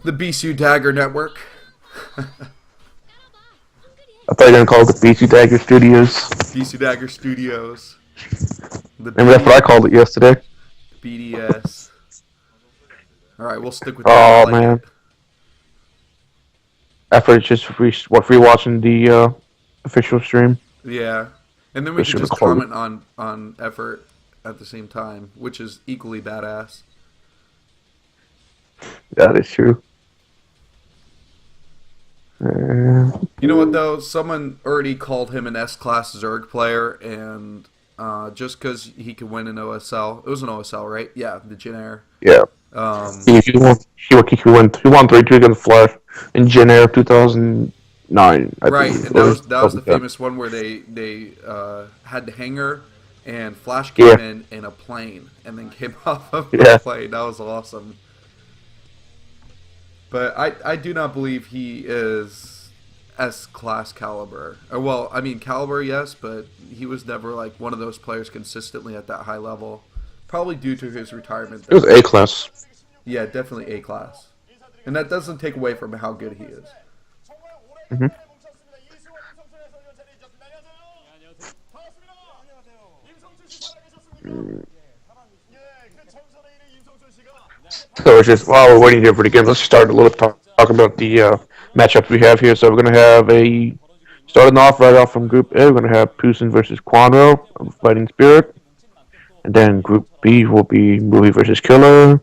The BisuDagger network. I thought you were gonna call it the BisuDagger Studios. BisuDagger Studios. The Maybe that's what I called it yesterday. BDS. All right, we'll stick with that. I Oh like man! it. After just rewatching the official stream, Yeah, and then we just could gonna just close. comment on effort at the same time, which is equally badass. That is true. You know what though? Someone already called him an S-class Zerg player, and just because he could win an OSL, it was an OSL, right? Yeah, the Jin Air. Yeah. Um, He won 3-2 against Flash in January of 2009, I right, believe. and Or that was the 2010. famous one where they had the hangar, and Flash Yeah, came in a plane, and then came off of the yeah. plane. That was awesome. But I do not believe he is S class caliber. Well, I mean caliber, yes, but he was never like one of those players consistently at that high level. Probably due to his retirement, It was though. A class. Yeah, definitely A class, and that doesn't take away from how good he is. Hmm. So it's just while we're waiting here for the game, let's start a little talk about the matchups we have here. So we're gonna have a starting off right off from Group A. We're gonna have Pusin versus Quanro of Fighting Spirit, and then Group B will be Movie versus Killer.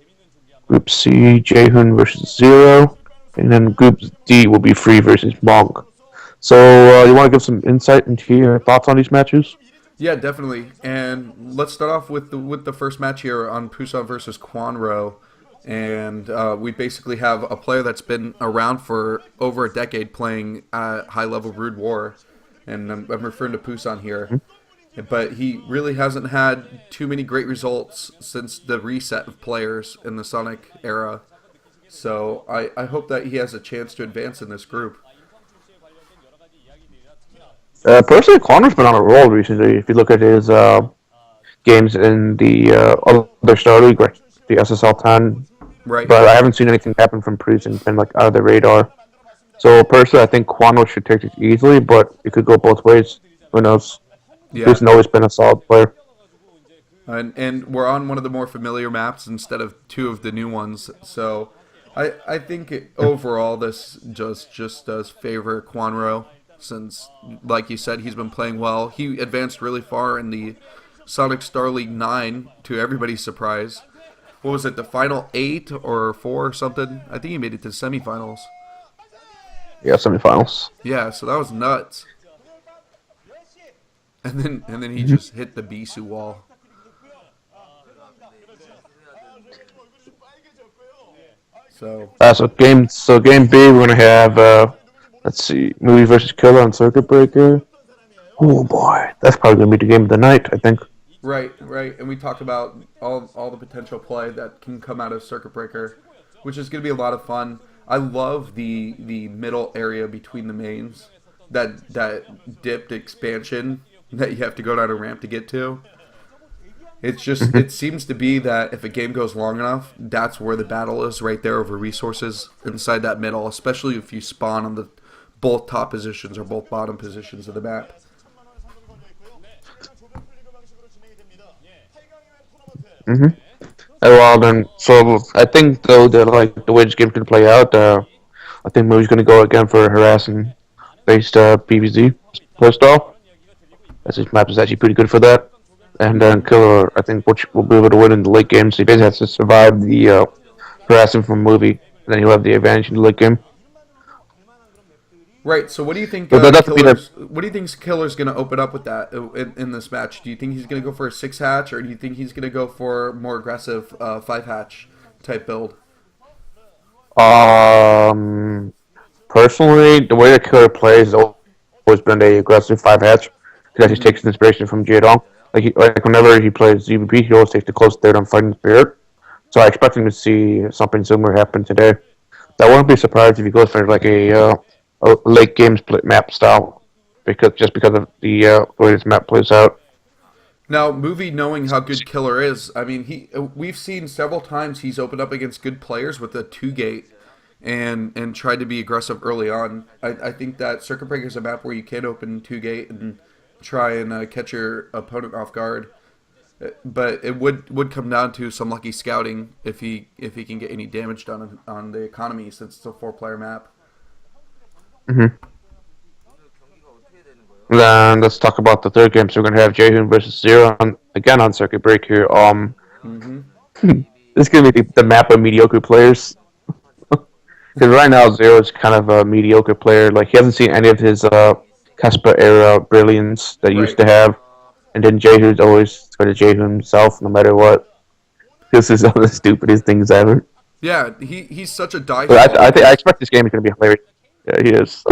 Group C, Jaehun versus Zero, and then Group D will be Free versus Monk. So you want to give some insight into your thoughts on these matches? Yeah, definitely. And let's start off with the first match here on Pusan versus Quanro. And we basically have a player that's been around for over a decade playing at high level Brood War. And I'm referring to Pusan here. But he really hasn't had too many great results since the reset of players in the Sonic era. So I hope that he has a chance to advance in this group. Personally, Connor's been on a roll recently. If you look at his games in the other Star League, like the SSL 10, Right. but I haven't seen anything happen from Priest and been like out of the radar. So personally, I think Quano should take it easily, but it could go both ways. Who knows? Yeah. Priest has always been a solid player. And we're on one of the more familiar maps instead of two of the new ones. So I think overall this just does favor Quanro since, like you said, he's been playing well. He advanced really far in the Sonic Star League 9 to everybody's surprise. What was it, the final 8 or 4 or something? I think he made it to semifinals. Yeah, semifinals. Yeah, so that was nuts. And then he just hit the Bisu wall. So So game B, we're gonna have let's see, Movie versus Killer on Circuit Breaker. Oh boy, that's probably gonna be the game of the night. I think. right, right, and we talked about all the potential play that can come out of Circuit Breaker, which is going to be a lot of fun. I love the middle area between the mains, that dipped expansion that you have to go down a ramp to get to. It's just Hmm. it seems to be that if a game goes long enough, that's where the battle is right there over resources inside that middle, especially if you spawn on the both top positions or both bottom positions of the map. Hmm. Well then, so I think though that like the way this game can play out, I think Movie's gonna go again for a harassing based PvZ play style. As his map is actually pretty good for that. And then Killer, I think, which will be able to win in the late game. So he basically has to survive the harassing from Movie, and then he'll have the advantage in the late game. Right. So what do you think But that doesn't mean that. Killer's going to open up with that in this match? Do you think he's going to go for a 6 hatch, or do you think he's going to go for more aggressive 5 hatch type build? Um, Personally, the way that Killer plays has always been a aggressive five hatch. He actually Hmm. takes inspiration from Jiedong. Like whenever he plays ZBP, he always takes the close third on Fighting Spirit. So I expect him to see something similar happen today. I wouldn't be surprised if he goes for like a late game split map style, because of the way this map plays out. Now, movie knowing how good Killer is, I mean, we've seen several times he's opened up against good players with a 2 gate, and tried to be aggressive early on. I think that Circuit Breaker is a map where you can open 2 gate and try and catch your opponent off guard. But it would come down to some lucky scouting if he can get any damage done on the economy since it's a 4-player map. Mm-hmm. Then let's talk about the third game. So we're gonna have Jaehoon versus Zero again on Circuit Breaker. Mm-hmm. This is gonna be the map of mediocre players. Because right now Zero is kind of a mediocre player. Like he hasn't seen any of his Casper era brilliance that he used Right. to have, and then Jaehoon's always going to Jaehoon himself no matter what. This is one of the stupidest things ever. Yeah, he's such a But diehard. I His expect this game is going to be hilarious. Yeah, he is.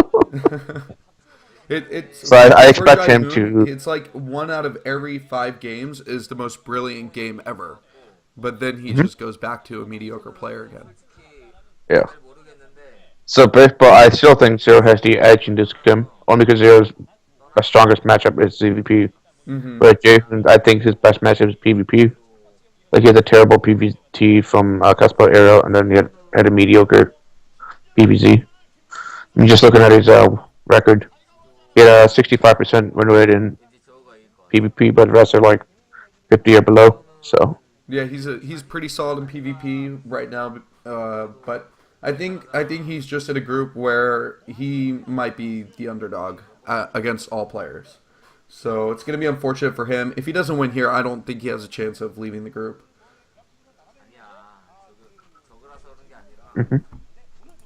it's So I for expect him Jaehoon, to. it's like 1 out of every 5 games is the most brilliant game ever. But then he Mhm. just goes back to a mediocre player again. Yeah. So, but I still think Zero has the edge in this game, only because Zero's strongest matchup is CVP. Mm-hmm. But Jason, I think his best matchup is PvP. Like he had a terrible PvT from Casper era, and then he had a mediocre PvZ. I'm just looking at his record. He had a 65% win rate in PvP, but the rest are like 50 or below. So, Yeah, he's pretty solid in PvP right now, but I think he's just in a group where he might be the underdog against all players. So it's going to be unfortunate for him. If he doesn't win here, I don't think he has a chance of leaving the group. mhm.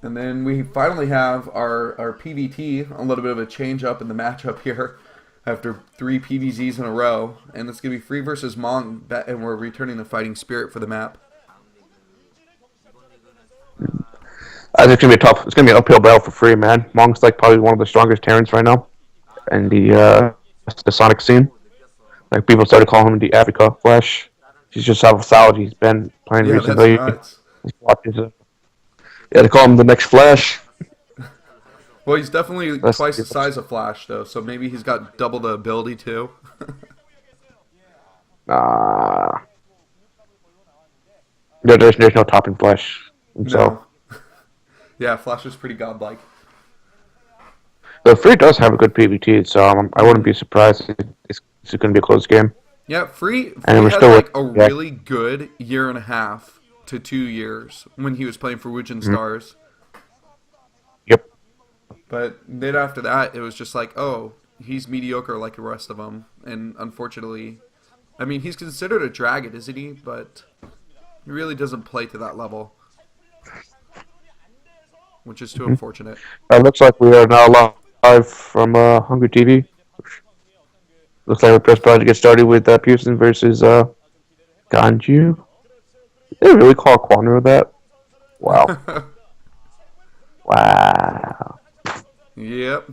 And then we finally have our PVT, a little bit of a change up in the matchup here after 3 PVZs in a row. And it's going to be Free versus Mong, and we're returning the Fighting Spirit for the map. I think it's gonna be tough. It's gonna be an uphill battle for Free, man. Mong's like probably one of the strongest Terrans right now, and the Sonic scene. Like people started calling him the Africa Flash. He's just how solid he's been playing Yeah, that's recently. nuts. Yeah, they call him the next Flash. Well, he's definitely That's twice the size of Flash, though, so maybe he's got double the ability, too. uh, there's no topping Flash himself. No. Yeah, Flash is pretty godlike. The Free does have a good PvT, so I wouldn't be surprised if it's going to be a close game. Yeah, And Free we're had, still like, a yeah. really good 1.5 to 2 years when he was playing for Woojin Stars. Yep. But then after that, it was just like, oh, he's mediocre like the rest of them. And unfortunately, I mean, he's considered a dragon, isn't he? But he really doesn't play to that level, which is too unfortunate. It looks like we are now live from Hungry TV. Looks like we're just about to get started with Pearson versus Ganju. Did they really call Quanro that? Wow. Wow. Yep.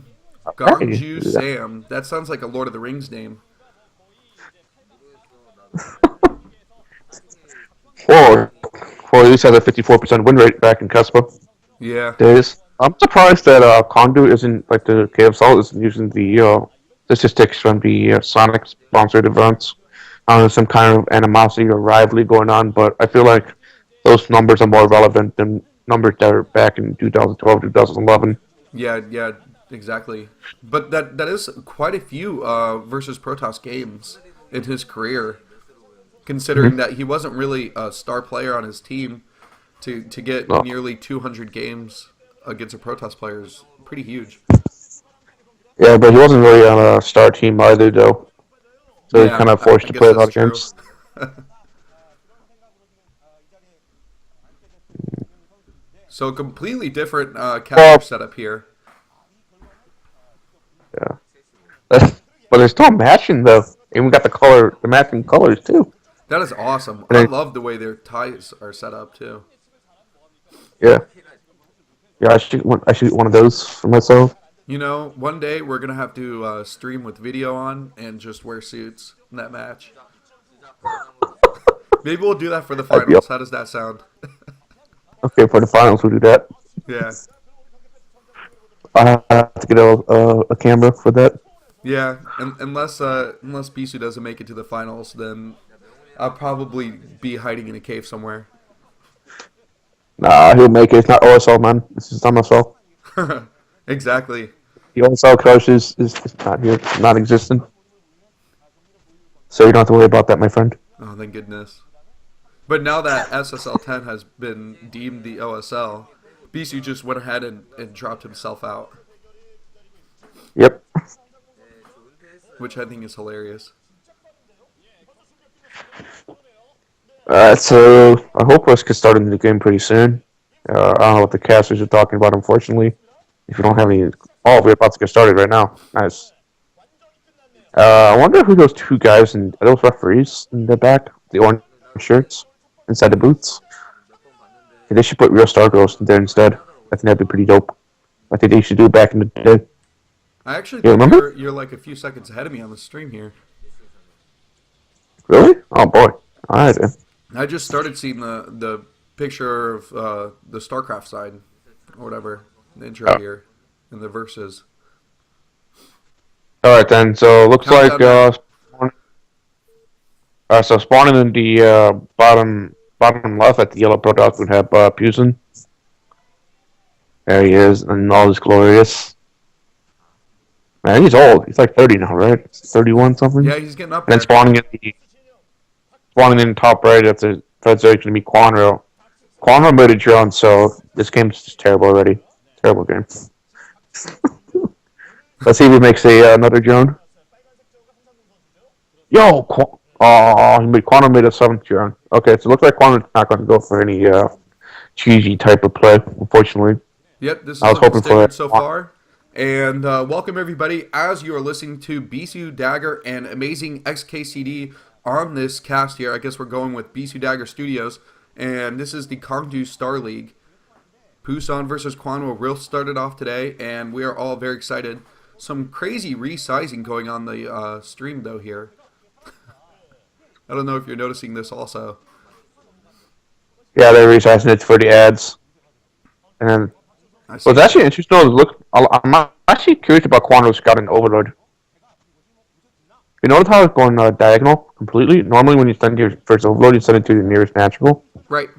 Okay. Gongju Sam. That sounds like a Lord of the Rings name. Or at least has a 54% win rate back in Cuspa Yeah. days. I'm surprised that Kongdoo isn't, like the KF Salt isn't using the statistics from the Sonic sponsored events. I don't know, some kind of animosity or rivalry going on, but I feel like those numbers are more relevant than numbers that are back in 2012, 2011. Yeah, exactly. But that is quite a few versus Protoss games in his career, considering that he wasn't really a star player on his team. To get No. nearly 200 games against a Protoss player is pretty huge. Yeah, but he wasn't really on a star team either, though. So he's Yeah, kind of I forced to guess play a that's lot true. against. So completely different Well, capture setup here. yeah. But they're still matching, though. And we got the matching colors, too. That is awesome. And I then, love the way their ties are set up too. yeah. Yeah, I shoot one of those for myself. You know, one day we're gonna have to stream with video on and just wear suits in that match. Maybe we'll do that for the I'd be finals. How does that sound? okay, for the finals, we'll do that. Yeah, I have to get a camera for that. yeah. Unless Bisu doesn't make it to the finals, then I'll probably be hiding in a cave somewhere. Nah, he'll make it. It's not OSL, man. This is MSL. Exactly. The OSL coach is not here, non-existent. So you don't have to worry about that, my friend. Oh, thank goodness. But now that SSL 10 has been deemed the OSL, Bisu just went ahead and dropped himself out, Yep. which I think is hilarious. So I hope us get started in the game pretty soon. I don't know what the casters are talking about, unfortunately. If you don't have any... Oh, we're about to get started right now. Nice. I wonder who those two guys and are those referees in the back, the orange shirts inside the booths. Yeah, they should put Real Star Girls there instead. I think that'd be pretty dope. I think they should do it back in the day. I actually You think remember? you're like a few seconds ahead of me on the stream here. Really? Oh boy. Alright then. I just started seeing the picture of the StarCraft side, or whatever, the intro here, and the verses. Alright then, so looks Countdown like now. so spawning in the bottom left at the yellow product would have Pusin. There he is, and all is glorious. Man, he's old. He's like 30 now, right? 31 something. Yeah, he's getting up And then there. spawning in top right at the Fed's going to be Quanro. Quanro made a drone, so this game's just terrible already. Terrible game. Let's see if he makes another drone. Yo, Quanro made a 7th drone. Okay, so it looks like Quanro's not going to go for any cheesy type of play, unfortunately. Yep, this is I was looking hoping for standard that. so far. And welcome everybody as you are listening to BisuDagger and Amazing XKCD on this cast here. I guess we're going with BisuDagger Studios, and this is the Kongdoo Star League. Pusan versus Quanro Real started off today, and we are all very excited. Some crazy resizing going on the stream though here. I don't know if you're noticing this also. Yeah, they're resizing it for the ads. And then, what's actually interesting is I'm actually curious about Quanro's scouting overload. You notice how it's going diagonal completely? Normally when you send your first overload, you send it to the nearest natural. Right.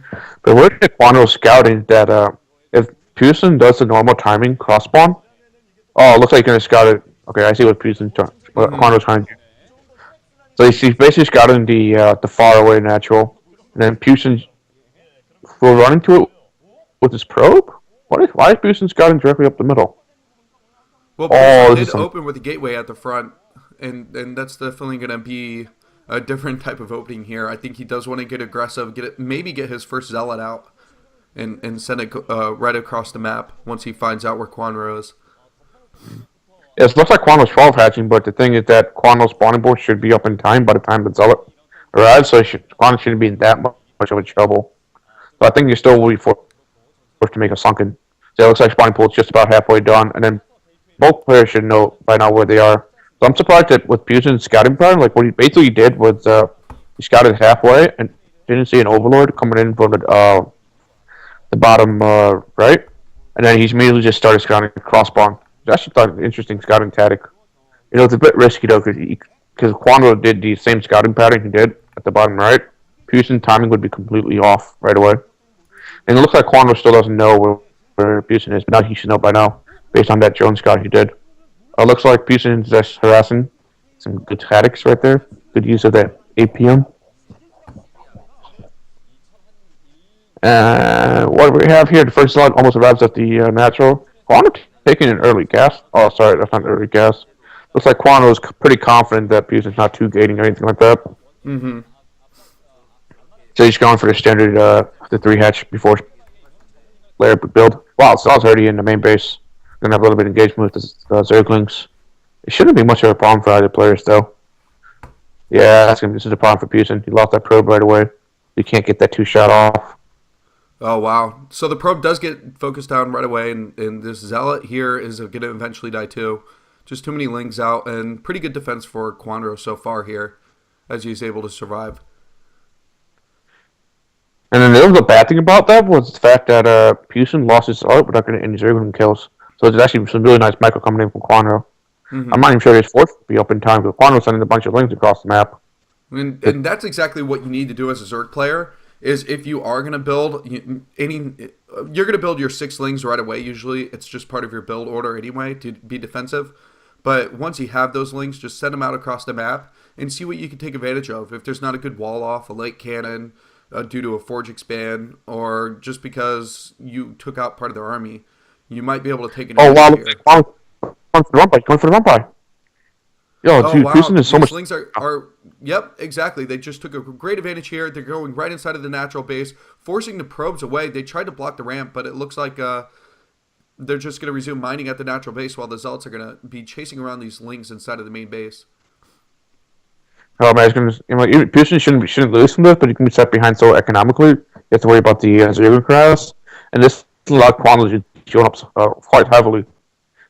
But we're at Quanro's scouting that if Pearson does the normal timing cross spawn, oh, it looks like you're going to scout it. Okay, I see what Quanro's trying to do. So he's basically scouting the far away natural. And then Pearson will run into it with his probe? Why is Pearson scouting directly up the middle? Well, Pearson did open with a gateway at the front, and that's definitely going to be a different type of opening here. I think he does want to get aggressive, maybe get his first Zealot out, and send it right across the map once he finds out where Quanro is. Yeah, it looks like Quanro's 12 hatching, but the thing is that Quanro's spawning board should be up in time by the time the Zealot arrives, so Quanro shouldn't be in that much of a trouble. So I think you still will be forced to make a sunken. So it looks like spawning pool is just about halfway done, and then both players should know by now where they are. So I'm surprised that with Pusin's scouting pattern, like what he basically did was he scouted halfway and didn't see an overlord coming in from the bottom right, and then he's immediately just started scouting cross spawn. I actually thought an interesting scouting tactic. You know, it's a bit risky though because Quanro did the same scouting pattern he did at the bottom right. Pusin's timing would be completely off right away. And it looks like Quanro still doesn't know where Pusin is, but now he should know by now, based on that drone scout he did. Looks like Pusin is just harassing. Some good tactics right there. Good use of that APM. What we have here, the first slot almost arrives at the natural. Quanro taking an early gas. Oh, sorry, that's not an early gas. Looks like Quanro is pretty confident that Pusin's not too gating or anything like that. Mm-hmm. So he's going for the standard, the 3 hatch before layer build. Wow, Sal's already in the main base. Gonna have a little bit of engagement with the Zerglings. It shouldn't be much of a problem for either players, though. Yeah, this is a problem for Pusin. He lost that probe right away. You can't get that 2-shot off. Oh, wow. So the probe does get focused down right away, and this Zealot here is going to eventually die too. Just too many lings out, and pretty good defense for Quanro so far here, as he's able to survive. And then the other bad thing about that was the fact that Pusin lost his art without getting any Zergling kills. So there's actually some really nice micro coming in from Quanro. Mm-hmm. I'm not even sure his fourth will be up in time because Quanro's sending a bunch of lings across the map. And that's exactly what you need to do as a Zerg player, is if you are going to build you're going to build your 6 lings right away. Usually, it's just part of your build order anyway to be defensive. But once you have those lings, just send them out across the map and see what you can take advantage of. If there's not a good wall off, a late cannon due to a forge expand, or just because you took out part of their army, you might be able to take Oh advantage wow! here. Going for the run by. Going for the run by. Yo, Oh dude, wow, Houston is so these much. lings are yep, exactly. They just took a great advantage here. They're going right inside of the natural base, forcing the probes away. They tried to block the ramp, but it looks like they're just going to resume mining at the natural base while the zealots are going to be chasing around these lings inside of the main base. Oh man, it's gonna. Houston shouldn't lose from this, but you can be set behind so economically. You have to worry about the Zergo crash, and this lot quantity showing up quite heavily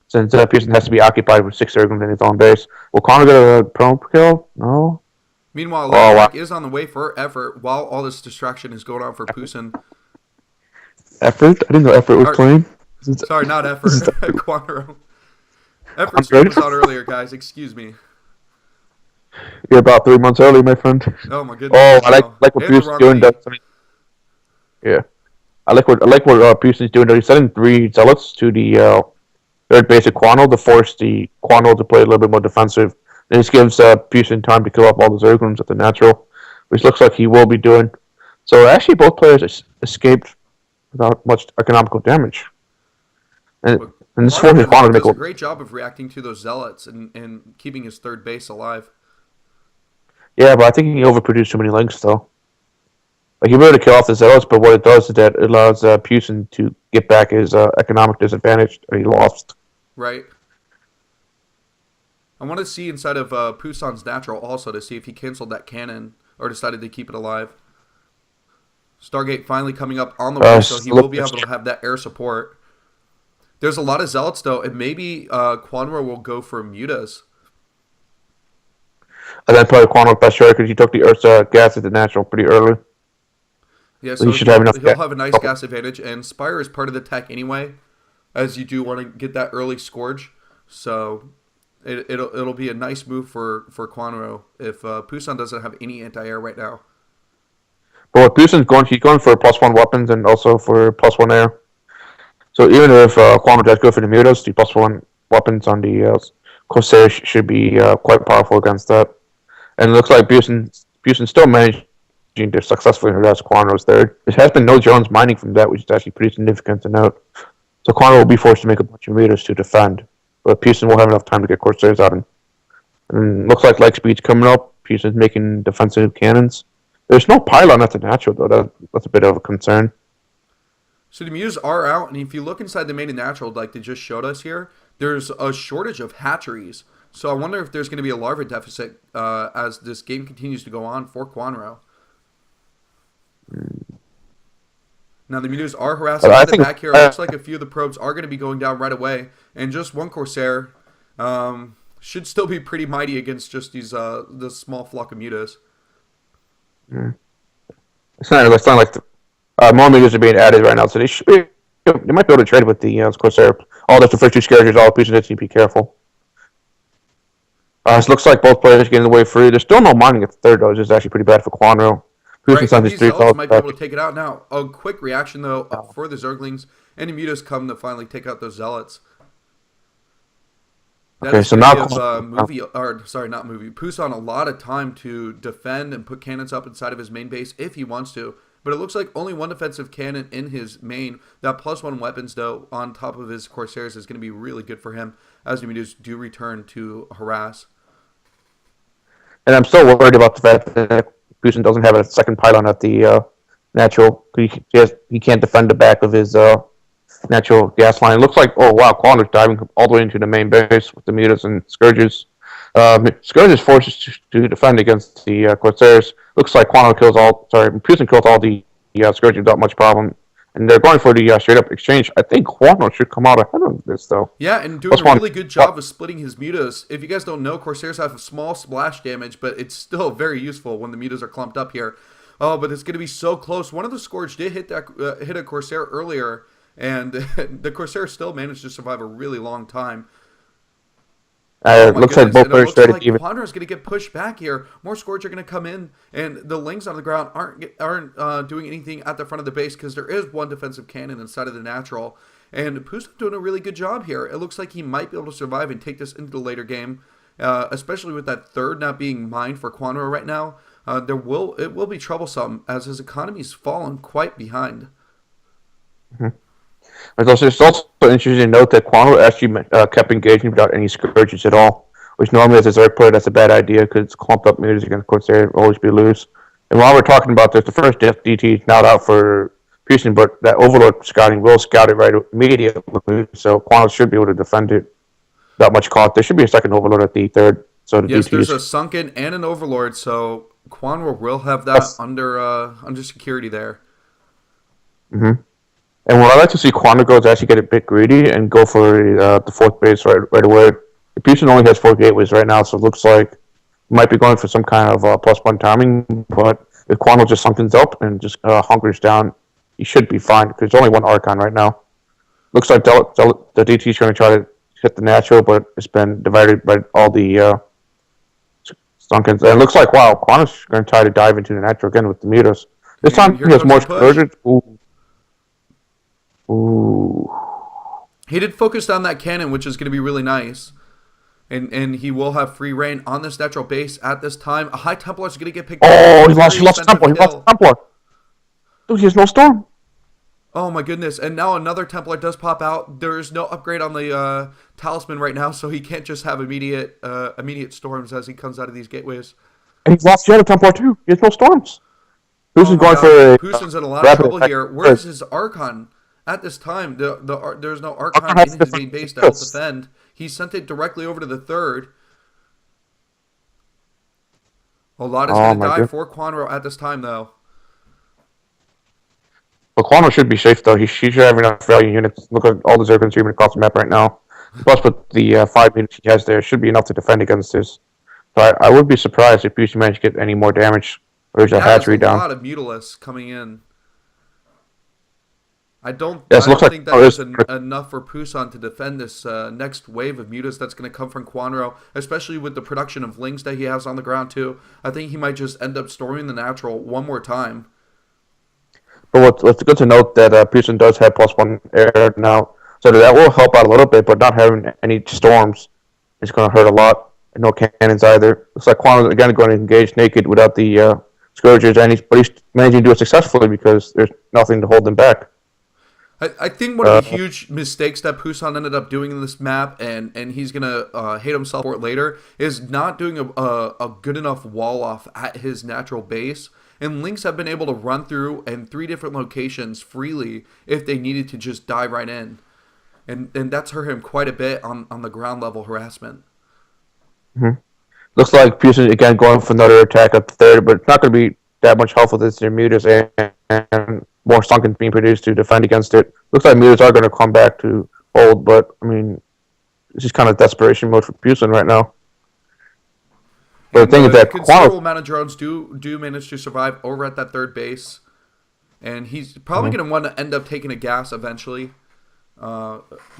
since Pearson has to be occupied with 6 Zergums in his own base. Will Connor get a promo kill? No. Meanwhile, Oh wow. Electric is on the way for effort while all this distraction is going on for Poussin. Effort? I didn't know Effort was Or, playing. sorry, not effort. Quantro. Effort Hundred? was on earlier, guys. Excuse me. You're about 3 months early, my friend. Oh my goodness. Oh, I No. like what And the Pearson's wrong doing. league. Yeah, I like what Pearson's doing. He's sending 3 zealots to the third base of Quano to force the Quano to play a little bit more defensive. And this gives Pearson time to kill off all the Zerglings at the natural, which looks like he will be doing. So actually, both players escaped without much economical damage. And, But and this forces Quano to make does a a great job of reacting to those zealots and keeping his third base alive. yeah, but I think he overproduced too many links though. Like he really kill off the zealots, but what it does is that it allows Pearson to get back his economic disadvantage that he lost. Right. I want to see inside of Poussin's natural also to see if he canceled that cannon or decided to keep it alive. Stargate finally coming up on the way, so he will be able to have that air support. There's a lot of zealots though, and maybe Quanro will go for mutas. And then probably Quanto's best shot because he took the Earth's gas at the natural pretty early. Yeah, So so he should have enough. he'll have a nice gas advantage, and Spire is part of the tech anyway, as you do want to get that early Scourge. So it'll be a nice move for Quanro if Poussin doesn't have any anti-air right now. But what Pearson's going, he's going for +1 weapons and also for +1 air. So even if Quanto does go for the mutas, the +1 weapons on the Corsair should be quite powerful against that. And it looks like Pearson still managing to successfully harass Quanto's third. There has been no Jones mining from that, which is actually pretty significant to note. So Quanto will be forced to make a bunch of meters to defend, but Pearson will have enough time to get Corsairs out. And looks like Speed's coming up. Pearson's making defensive cannons. There's no pylon at the natural, though. That's a bit of a concern. So the mutas are out, and if you look inside the main and natural, like they just showed us here, there's a shortage of hatcheries. So I wonder if there's going to be a larva deficit as this game continues to go on for Quanro. Now the mutas are harassing in the back here. It looks like a few of the probes are going to be going down right away, and just one Corsair should still be pretty mighty against just these this small flock of mutas. It's not like more meters are being added right now, so they might be able to trade with the Corsair. Oh, that's the first 2 scourges. All Pearson needs to be careful. It looks like both players are getting the way free. There's still no mining at the third, though, which is actually pretty bad for Quanro. Right, and these zealots might be able to take it out now. A quick reaction, though, for the Zerglings. And the mutas come to finally take out those zealots. Okay, so now Poussin a lot of time to defend and put cannons up inside of his main base if he wants to. But it looks like only one defensive cannon in his main. That +1 weapons, though, on top of his Corsairs is going to be really good for him as the mutas do return to harass. And I'm still worried about the fact that Poussin doesn't have a second pylon at the natural. He can't defend the back of his natural gas line. It looks like, oh wow, Quanto's diving all the way into the main base with the mutas and Scourges. Scourges forces to defend against the Corsairs. Looks like Pearson kills all the Scourges without much problem. And they're going for the straight up exchange. I think Quanto should come out ahead of this, though. Yeah, and doing a really good job of splitting his mutas. If you guys don't know, Corsairs have a small splash damage, but it's still very useful when the mutas are clumped up here. Oh, but it's going to be so close. One of the Scourge did hit a Corsair earlier, and the Corsair still managed to survive a really long time. Oh my Looks like goodness! both And it players looks started like even. Quandra's going to get pushed back here. More Scourge are going to come in, and the Lings on the ground aren't doing anything at the front of the base because there is one defensive cannon inside of the natural, and Pusa doing a really good job here. It looks like he might be able to survive and take this into the later game, especially with that third not being mined for Quandra right now. It will be troublesome as his economy's fallen quite behind. It's also interesting to note that Quanro actually kept engaging without any scourges at all, which normally as a Zerg player that's a bad idea because it's clumped up meters against Corsair always be loose. And while we're talking about this, the first DT is not out for Pearson, but that Overlord scouting will scout it right immediately, so Quanro should be able to defend it without much cost. There should be a second Overlord at the third, so the Yes, DT there's is. a Sunken and an Overlord, so Quanra will have that under security there. Mm-hmm. And what I like to see Quantico is actually get a bit greedy and go for the fourth base right away. The Pearson only has 4 gateways right now, so it looks like he might be going for some kind of +1 timing. But if Quantico just sunkens up and just hunkers down, he should be fine because there's only one Archon right now. Looks like the DT is going to try to hit the natural, but it's been divided by all the Sunkens. And it looks like, wow, Quantico's going to try to dive into the natural again with the Mutas. This And time here he has comes more the push. scourges. Ooh. He did focus on that cannon, which is going to be really nice. And he will have free reign on this natural base at this time. A High Templar is going to get picked up. Oh, he lost Very Templar. He lost kill. Templar. Dude, he has no storm. Oh my goodness. And now another Templar does pop out. There is no upgrade on the Talisman right now, so he can't just have immediate storms as he comes out of these gateways. And he's lost the other Templar too. He has no storms. Oh Who's my going for God. Pusin's in a lot of trouble here. Where's his Archon? At this time, there's no Archon in his main base to help defend. He sent it directly over to the third. A lot is going to die for Quanro at this time, though. Well, Quanro should be safe, though. He should have enough value units. Look at all the Zerg consuming across the map right now. Plus, with the 5 units he has there, should be enough to defend against this. So I would be surprised if Busey managed to get any more damage. Or there's a hatchery down. A lot of Mutalisk coming in. I don't think that there's enough for Pusan to defend this next wave of mutas that's going to come from Quanro, especially with the production of Lings that he has on the ground too. I think he might just end up storming the natural one more time. But what's good to note that Pusan does have +1 air now, so that will help out a little bit, but not having any storms is going to hurt a lot. And no cannons either. Looks like Quanro's again going to engage naked without the Scourgers, but he's managing to do it successfully because there's nothing to hold him back. I think one of the huge mistakes that Pusan ended up doing in this map, and he's going to hate himself for it later, is not doing a good enough wall off at his natural base. And Lynx have been able to run through in 3 different locations freely if they needed to just dive right in. And that's hurt him quite a bit on the ground level harassment. Mm-hmm. Looks like Pusan again going for another attack at the third, but it's not going to be that much helpful with their mutas and more Sunken being produced to defend against it. Looks like mutas are going to come back to hold, but I mean, it's just kind of desperation mode for Pusan right now. But the thing is that considerable amount of drones do manage to survive over at that third base, and he's probably going to want to end up taking a gas eventually,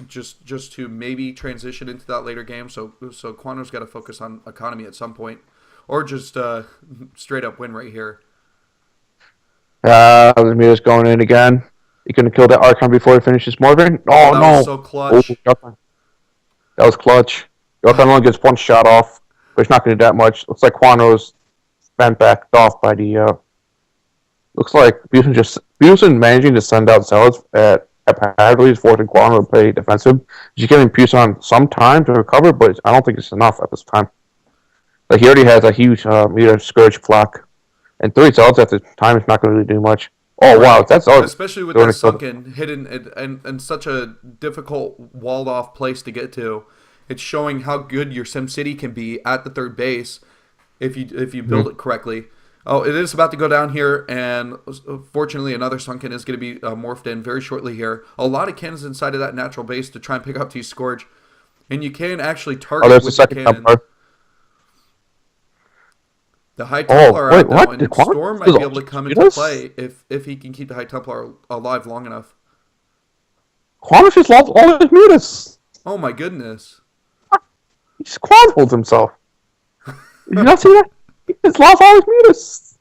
just to maybe transition into that later game. So Quanro's got to focus on economy at some point, or just straight up win right here. The Muta's going in again. He couldn't kill that Archon before he finishes Morgan. Oh, that no! Was so clutch. Oh, that was clutch. The Archon only gets 1 shot off, but it's not going to do that much. Looks like Quanro's been backed off by the. Looks like Pusan managing to send out zealots at apparently is forcing Quanro to play defensive. He's giving Pusan some time to recover, but I don't think it's enough at this time. Like he already has a huge Muta Scourge flock. And 3 zealots at the time is not going to really do much. Oh, wow. That's all. Especially with that sunken, hidden, and such a difficult, walled-off place to get to. It's showing how good your SimCity can be at the third base if you build it correctly. Oh, it is about to go down here, and fortunately another sunken is going to be morphed in very shortly here. A lot of cannons inside of that natural base to try and pick up these Scourge. And you can actually target with the cannon. The High Templar out now, and Storm might be able to come into play if he can keep the High Templar alive long enough. Quanro just lost all his mutas. Oh my goodness. He just quad holds himself. Did you not see that? He just lost all his mutas.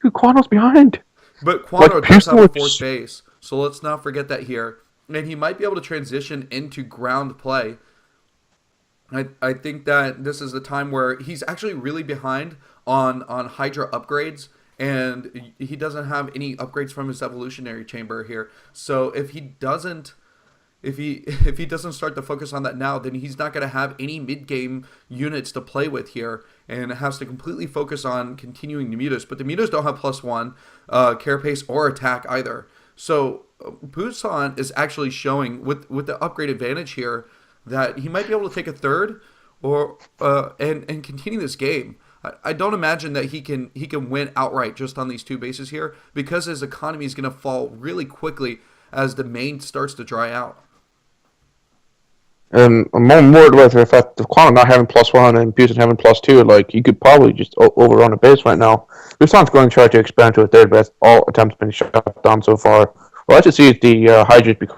Dude, Quando's behind. But Like, Quanro does Houston have a fourth was... base, so let's not forget that here. And he might be able to transition into ground play. I think that this is the time where he's actually really behind on Hydra upgrades, and he doesn't have any upgrades from his evolutionary chamber here. So if he doesn't start to focus on that now, then he's not going to have any mid game units to play with here, and has to completely focus on continuing the mutas. But the mutas don't have +1 carapace or attack either. So Busan is actually showing with the upgrade advantage here that he might be able to take a third or and continue this game. I don't imagine that he can win outright just on these two bases here, because his economy is going to fall really quickly as the main starts to dry out. And I'm more with the fact of Quantum not having +1 and Houston having +2. Like, you could probably just overrun a base right now. Busan's going to try to expand to a third, but all attempts have been shut down so far. We'll have to see if the Hydras become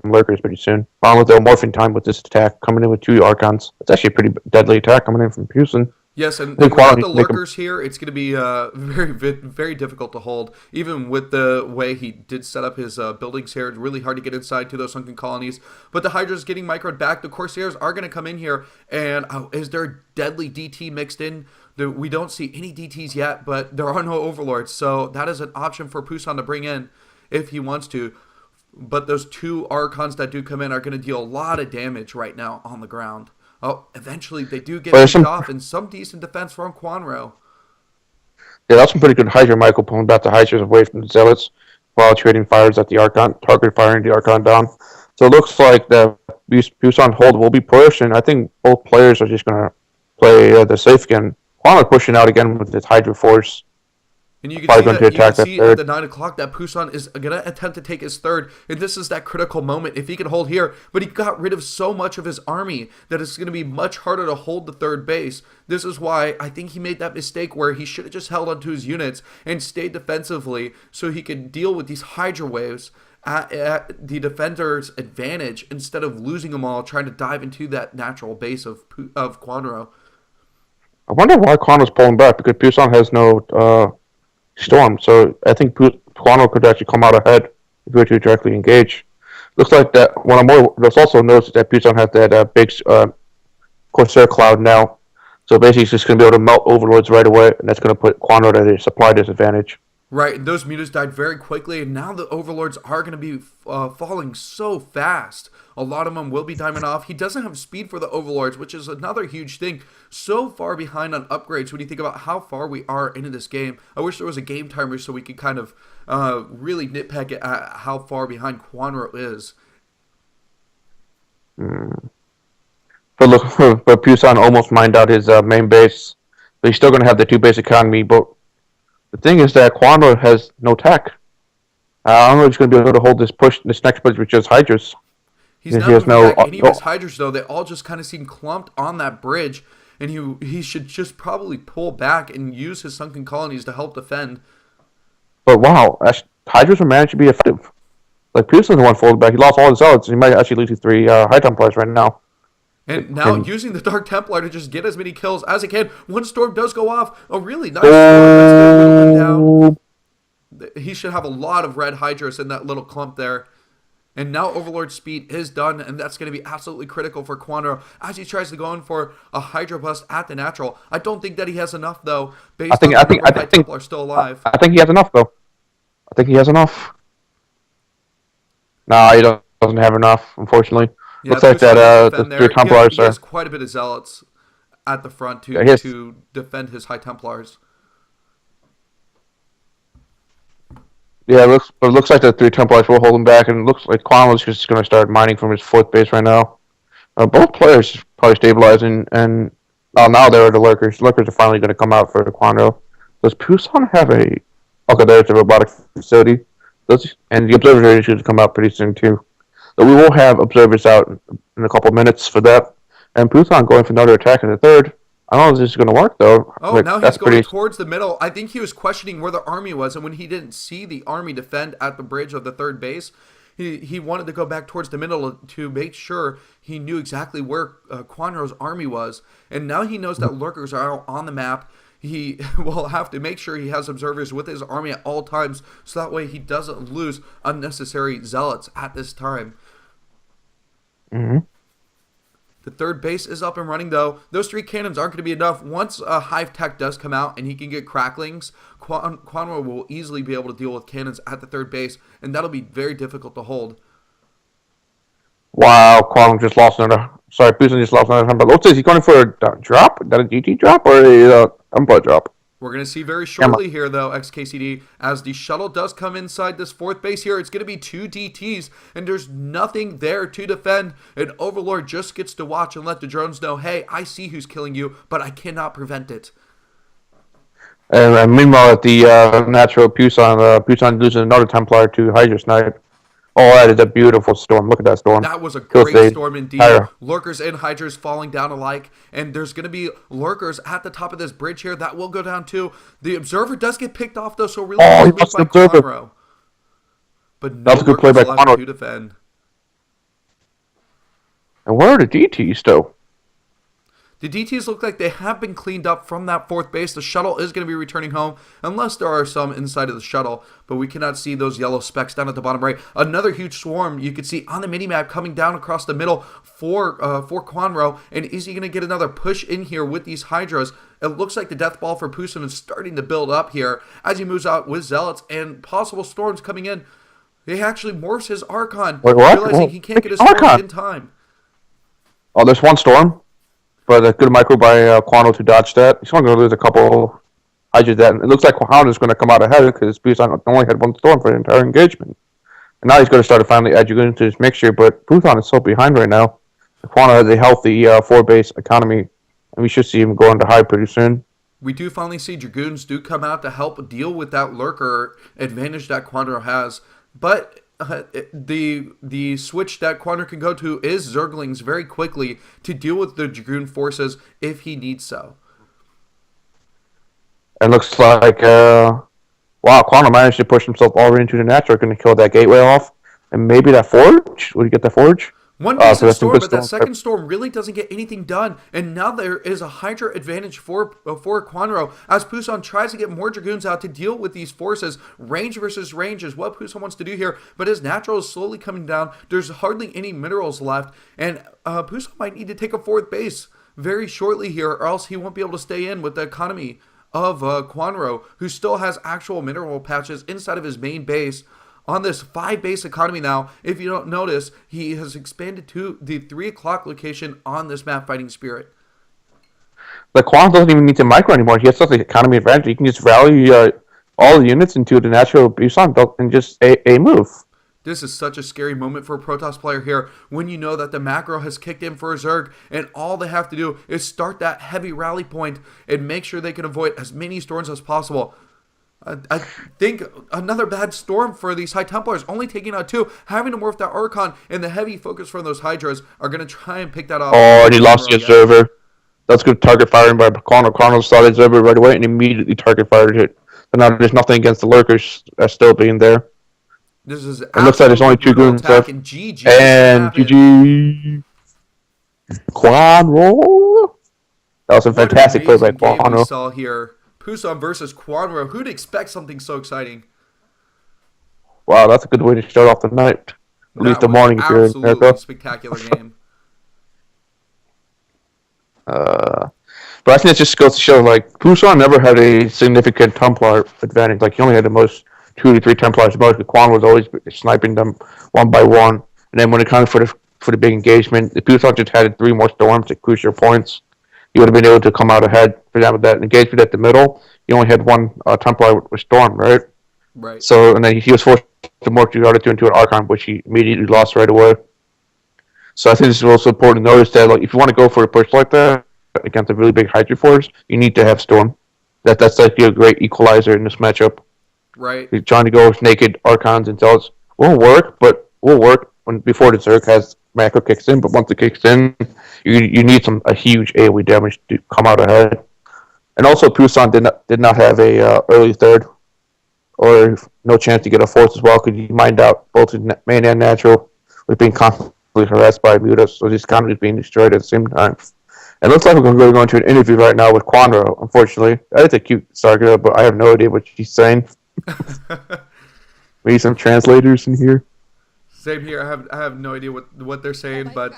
lurkers pretty soon. On with their morphing time with this attack coming in with 2 Archons. It's actually a pretty deadly attack coming in from Houston. Yes, and I think without Quantum the needs to make lurkers here, it's going to be very difficult to hold. Even with the way he did set up his buildings here, it's really hard to get inside to those sunken colonies. But the Hydra's getting microed back. The Corsairs are going to come in here, and is there deadly DT mixed in? We don't see any DTs yet, but there are no Overlords, so that is an option for Pusan to bring in if he wants to. But those 2 Archons that do come in are going to deal a lot of damage right now on the ground. Oh, eventually they do get picked off, and some decent defense from Quanro. Yeah, that's some pretty good Hydra, Michael, pulling back the Hydras away from the Zealots while trading fires at the Archon, target firing the Archon down. So it looks like the Busan hold will be pushed, and I think both players are just going to play the safe again. Quanro pushing out again with his Hydra force. And you can see at the 9 o'clock that Pusan is going to attempt to take his third. And this is that critical moment. If he can hold here, but he got rid of so much of his army that it's going to be much harder to hold the third base. This is why I think he made that mistake where he should have just held onto his units and stayed defensively so he could deal with these Hydra waves at the defender's advantage instead of losing them all trying to dive into that natural base of Quanro. I wonder why Quanro's pulling back, because Pusan has no... storm, so I think Quanro could actually come out ahead if we were to directly engage. Looks like that. What I'm more, there's also noticed that Pusan has that big Corsair cloud now, so basically he's just going to be able to melt Overlords right away, and that's going to put Quanro at a supply disadvantage. Right, and those mutas died very quickly, and now the Overlords are going to be falling so fast. A lot of them will be timing off. He doesn't have speed for the Overlords, which is another huge thing. So far behind on upgrades when you think about how far we are into this game. I wish there was a game timer so we could kind of really nitpick at how far behind Quanro is. But look, but Pusan almost mined out his main base, but he's still going to have the 2 base economy, but the thing is that Quanro has no tech. I don't know if he's going to be able to hold this next push with just Hydras. He's not moving back any of his Hydras, though. They all just kind of seem clumped on that bridge, and he should just probably pull back and use his sunken colonies to help defend. But wow, Hydras will manage to be effective. Like, Pusan's the one folded back. He lost all his zealots, and he might actually lose his 3 High Templars right now. And now using the Dark Templar to just get as many kills as he can. One storm does go off. A really nice storm that's going to whittle him down. He should have a lot of red Hydras in that little clump there. And now Overlord speed is done, and that's going to be absolutely critical for Quanro as he tries to go in for a Hydra bust at the natural. I don't think that he has enough, though, based on the number of High Templar still alive. I think he has enough, though. I think he has enough. No, he doesn't have enough, unfortunately. Yeah, looks like that the 3 Templars he has quite a bit of zealots at the front to defend his High Templars. Yeah, it looks like the 3 Templars will hold him back, and it looks like Quanro's just going to start mining from his 4th base right now. Both players probably stabilizing, and now there are the Lurkers. The Lurkers are finally going to come out for Quanro. Does Pusan have a... Okay, there's the robotic facility. And the observatory should come out pretty soon, too. So we will have observers out in a couple minutes for that. And Pusan going for another attack in the 3rd. I don't know if this is going to work, though. Oh, now he's going towards the middle. I think he was questioning where the army was, and when he didn't see the army defend at the bridge of the 3rd base, He wanted to go back towards the middle to make sure he knew exactly where Quanro's army was. And now he knows that lurkers are on the map. He will have to make sure he has observers with his army at all times, so that way he doesn't lose unnecessary zealots at this time. Mm-hmm. The third base is up and running, though. Those 3 cannons aren't going to be enough. Once Hive Tech does come out and he can get cracklings, Quanro will easily be able to deal with cannons at the third base, and that'll be very difficult to hold. Wow, Quantum just lost another. Sorry, Pusan just lost another. But looks like he's going for a drop. Is that a GT drop or a Umpire drop? We're going to see very shortly here, though, XKCD, as the shuttle does come inside this fourth base here. It's going to be 2 DTs, and there's nothing there to defend. And Overlord just gets to watch and let the drones know, hey, I see who's killing you, but I cannot prevent it. And meanwhile, at the natural Pusan loses another Templar to Hydra Snipe. Oh, that is a beautiful storm. Look at that storm. That was a great storm indeed. Lurkers and Hydras falling down alike. And there's going to be Lurkers at the top of this bridge here. That will go down too. The Observer does get picked off, though, so really good by Quanro. But no That's a good play by Quanro to defend. And where are the DTs, though? The DTs look like they have been cleaned up from that fourth base. The shuttle is going to be returning home, unless there are some inside of the shuttle, but we cannot see those yellow specks down at the bottom right. Another huge swarm you can see on the minimap coming down across the middle for Quanro, and is he going to get another push in here with these Hydras? It looks like the death ball for Pusan is starting to build up here as he moves out with Zealots and possible storms coming in. He actually morphs his Archon, realizing he can't get his storm in time. Oh, there's one storm. But a good micro by Quanro to dodge that. He's only going to lose a couple Hydras that. And it looks like Quanro is going to come out ahead because Pusan only had 1 storm for the entire engagement. And now he's going to start to finally add Dragoon into his mixture, but Pusan is so behind right now. Quanro has a healthy 4-base economy, and we should see him go into high pretty soon. We do finally see Dragoons do come out to help deal with that lurker advantage that Quanro has. But the switch that Quanro can go to is Zerglings very quickly to deal with the Dragoon forces if he needs so. It looks like, wow, Quanro managed to push himself all the way into the natural, going to kill that gateway off. And maybe that forge? Would he get the forge? One decent storm, but that second storm really doesn't get anything done. And now there is a Hydra advantage for Quanro as Pusan tries to get more Dragoons out to deal with these forces. Range versus range is what Pusan wants to do here, but his natural is slowly coming down. There's hardly any minerals left, and Pusan might need to take a 4th base very shortly here, or else he won't be able to stay in with the economy of Quanro, who still has actual mineral patches inside of his main base. On this 5-base economy now, if you don't notice, he has expanded to the 3 o'clock location on this map, Fighting Spirit. The Quanro doesn't even need to micro anymore. He has such an economy advantage. He can just rally all the units into the natural Pusan belt and just a move. This is such a scary moment for a Protoss player here when you know that the macro has kicked in for a Zerg and all they have to do is start that heavy rally point and make sure they can avoid as many storms as possible. I think another bad storm for these High Templars, only taking out 2, having to morph that Archon, and the heavy focus from those Hydras are going to try and pick that off. Oh, and he lost the Observer. That's good target firing by Quanro. Quanro saw the Observer right away and immediately target fired it. But now there's nothing against the Lurkers still being there. This is it looks like there's only 2 goons left. And GG. And GG. Quanro. That was a fantastic play by Quanro. We saw here. Pusan versus Quanro. Who'd expect something so exciting? Wow, that's a good way to start off the night. At least the morning if you're in America. Absolutely spectacular game. But I think it just goes to show, like, Pusan never had a significant Templar advantage. Like, he only had the most 2 to 3 Templars the most, but Quanro was always sniping them one by one. And then when it comes for the big engagement, if Pusan just had 3 more storms at crucial points, he would have been able to come out ahead. For example, that engagement at the middle, he only had 1 Templar with Storm, right? Right. So, and then he was forced to morph the other 2 into an Archon, which he immediately lost right away. So I think this is also important to notice that, like, if you want to go for a push like that against a really big Hydra force, you need to have Storm. That's like a great equalizer in this matchup. Right. You're trying to go with naked Archons and Zealots. Won't work, but will work before the Zerg has macro kicks in. But once it kicks in, you need a huge AoE damage to come out ahead. And also, Pusan did not have a early third or no chance to get a fourth as well, because you mined out both his main and natural with being constantly harassed by Muta, so his economy is being destroyed at the same time. It looks like we're going to go into an interview right now with Quanro, unfortunately. That is a cute Stargirl, but I have no idea what she's saying. Maybe some translators in here. Same here. I have no idea what they're saying, but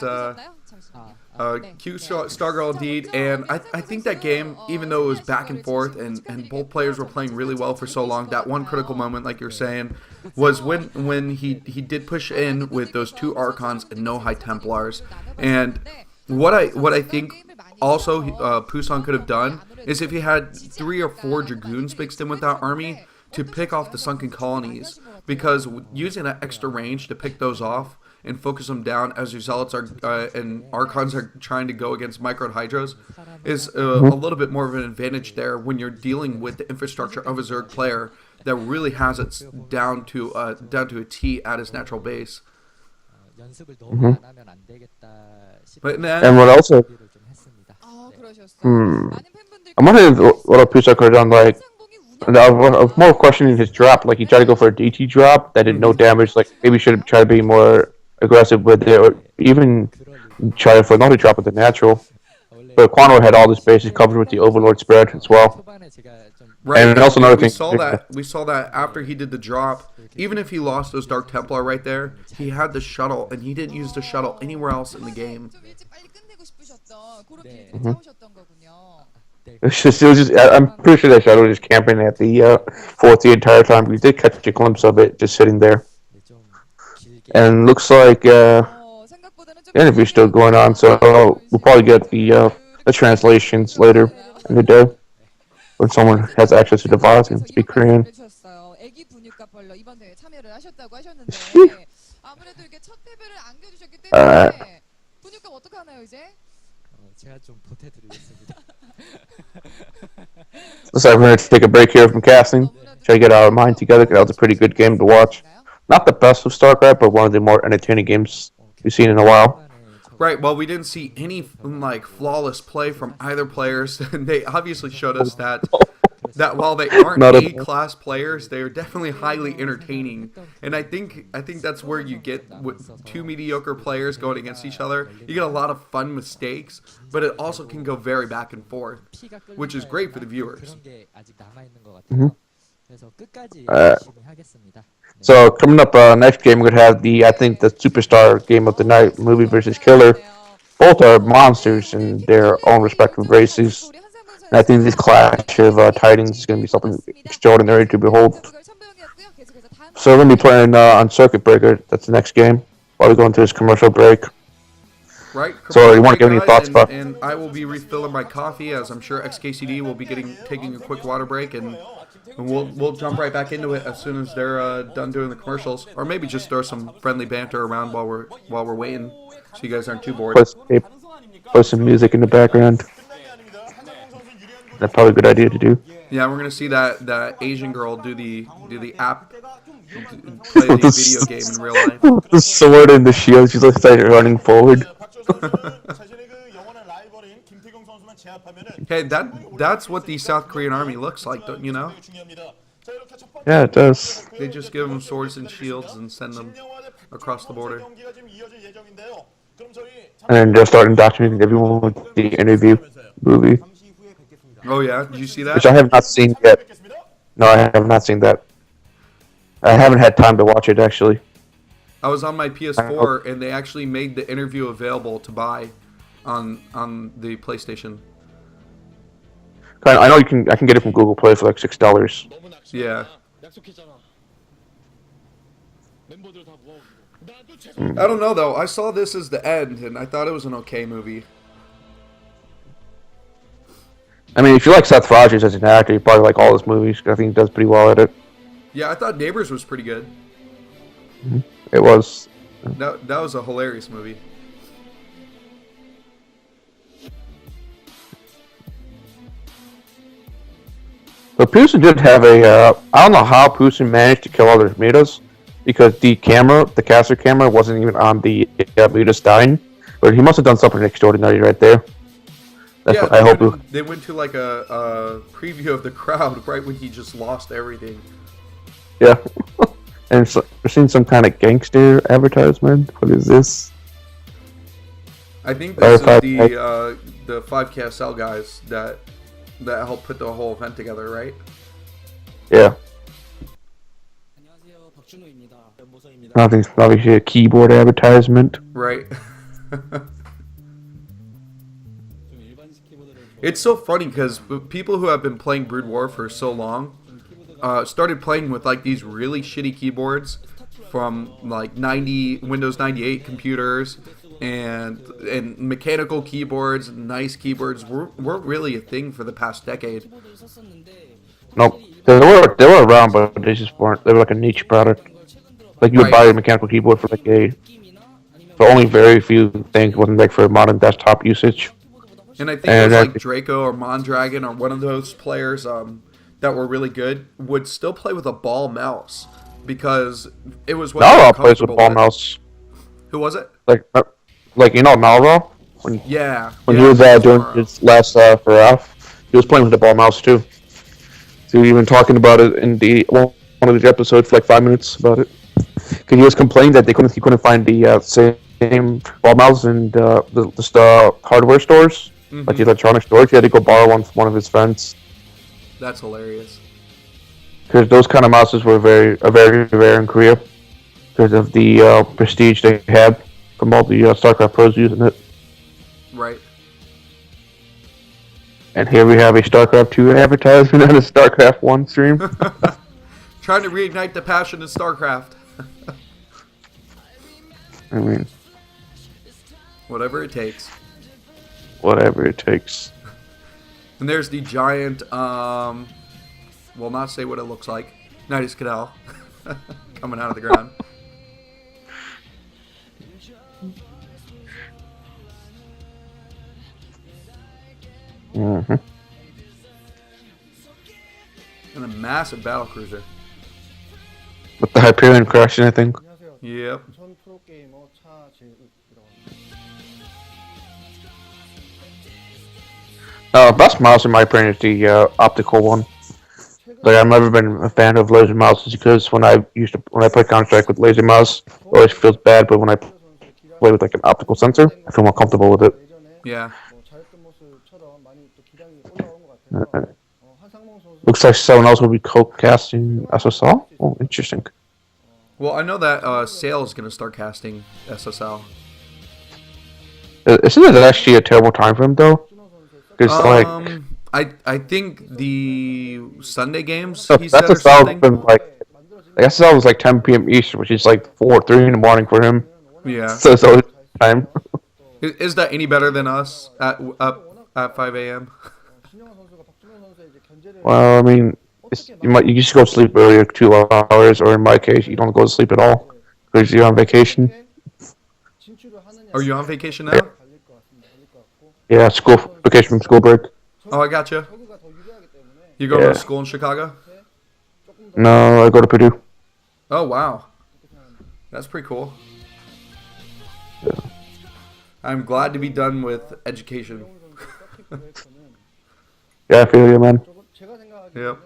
cute Stargirl indeed. And I think that game, even though it was back and forth and both players were playing really well for so long, that one critical moment, like you're saying, was when he did push in with those two Archons and no High Templars. And what I think also Pusan could have done is if he had 3 or 4 Dragoons mixed in with that army to pick off the sunken colonies, because using that extra range to pick those off and focus them down as your Zealots are and Archons are trying to go against Micro Hydras is a little bit more of an advantage there when you're dealing with the infrastructure of a Zerg player that really has it down to a T at his natural base. But then, And what also... I'm wondering what a Pusa could have done, like... I was more questioning his drop. Like, he tried to go for a DT drop that did no damage. Like, maybe should have tried to be more aggressive with it, or even try for another drop with the natural. But Quanro had all this bases covered with the Overlord spread as well. right, And also another thing... we saw that after he did the drop, even if he lost those Dark Templar right there, he had the shuttle, and he didn't use the shuttle anywhere else in the game. It was just, I'm pretty sure that shuttle was just camping at the fort the entire time. We did catch a glimpse of it just sitting there. And looks like the interview's still going on, so we'll probably get the translations later in the day when someone has access to the VODs and speak Korean. Looks like we're going to take a break here from casting. Try to get our mind together, because that was a pretty good game to watch. Not the best of StarCraft, but one of the more entertaining games we've seen in a while. Right, well, we didn't see any flawless play from either players, and they obviously showed us that while they aren't A-class players, they're definitely highly entertaining. And I think that's where you get with 2 mediocre players going against each other. You get a lot of fun mistakes, but it also can go very back and forth, which is great for the viewers. So coming up next game, we're gonna have the superstar game of the night, Movie versus Killer. Both are monsters in their own respective races, and I think this clash of titans is gonna be something extraordinary to behold. So we're gonna be playing on Circuit Breaker. That's the next game. While we go into this commercial break. Right. So you want to give any thoughts about? And I will be refilling my coffee, as I'm sure XKCD will be taking a quick water break, and we'll jump right back into it as soon as they're done doing the commercials, or maybe just throw some friendly banter around while we're waiting, so you guys aren't too bored. Put some music in the background. That's probably a good idea to do. Yeah, we're gonna see that Asian girl do the app, play the video game in real life. The sword and the shield, she's like running forward. Hey, that's what the South Korean army looks like, don't you know? Yeah, it does. They just give them swords and shields and send them across the border. And then they'll start indoctrinating everyone with the interview movie. Oh yeah, did you see that? Which I have not seen yet. No, I have not seen that. I haven't had time to watch it, actually. I was on my PS4, and they actually made the interview available to buy on the PlayStation. I know I can get it from Google Play for like $6. Yeah. I don't know though. I saw this as the end, and I thought it was an okay movie. I mean, if you like Seth Rogers as an actor, you probably like all his movies. I think he does pretty well at it. Yeah, I thought Neighbors was pretty good. It was. That was a hilarious movie. But Pusin did have a. I don't know how Pusin managed to kill all the Mitas, because the caster camera, wasn't even on the Mitas dying. But he must have done something extraordinary right there. That's what I hope. They went to like a preview of the crowd right when he just lost everything. Yeah. And so, we're seeing some kind of gangster advertisement. What is this? I think Or this if is I, the 5KSL guys that helped put the whole event together, right? yeah. Nothing's obviously a keyboard advertisement. Right. It's so funny because people who have been playing Brood War for so long started playing with like these really shitty keyboards from like Windows 98 computers and mechanical keyboards, nice keyboards weren't really a thing for the past decade. Nope. They were around, but they just weren't. They were like a niche product. Like you would Right. buy a mechanical keyboard for only very few things. It wasn't like for modern desktop usage. And I think it And was then, like Draco or Mondragon or one of those players that were really good would still play with a ball mouse because it was what they were Malro plays with comfortable ball with. mouse. Who was it? Like Malro Yeah, when he yeah, was Vince doing Morrow. his last for Ralph, he was playing with the ball mouse too. So we even talking about it in one of the episodes for like 5 minutes about it. Because he was complaining that he couldn't find the same ball mouse in the hardware stores, like the electronic stores. He had to go borrow one from one of his friends. That's hilarious. Because those kind of mouses were very rare in Korea because of the prestige they had from all the StarCraft pros using it. Right. And here we have a StarCraft 2 advertisement and a StarCraft 1 stream. Trying to reignite the passion in StarCraft. I mean, Whatever it takes. whatever it takes. And there's the giant, will not say what it looks like, Nidus Cadell coming out of the ground. Mm-hmm. And a massive battle cruiser. With the Hyperion crashing, I think. Yep. Best mouse in my opinion is the optical one. Like I've never been a fan of laser mouses because when I play Counter-Strike with laser mouse, it always feels bad. But when I play with like an optical sensor, I feel more comfortable with it. Yeah. Looks like someone else will be co-casting SSL. Oh, interesting. Well, I know that Sale is going to start casting SSL. Isn't it actually a terrible time for him though? Because I think the Sunday games so he said or SSL something. been like SSL was like 10 p.m. Eastern, which is like 3 in the morning for him. Yeah. So it's always time. Is that any better than us up at 5 a.m.? Well, I mean, you just go to sleep earlier, 2 hours, or in my case, you don't go to sleep at all because you're on vacation. Are you on vacation now? Yeah, vacation from school break. Oh, I gotcha. You going to school in Chicago? No, I go to Purdue. Oh, wow. That's pretty cool. Yeah. I'm glad to be done with education. Yeah, I feel you, man. Yep.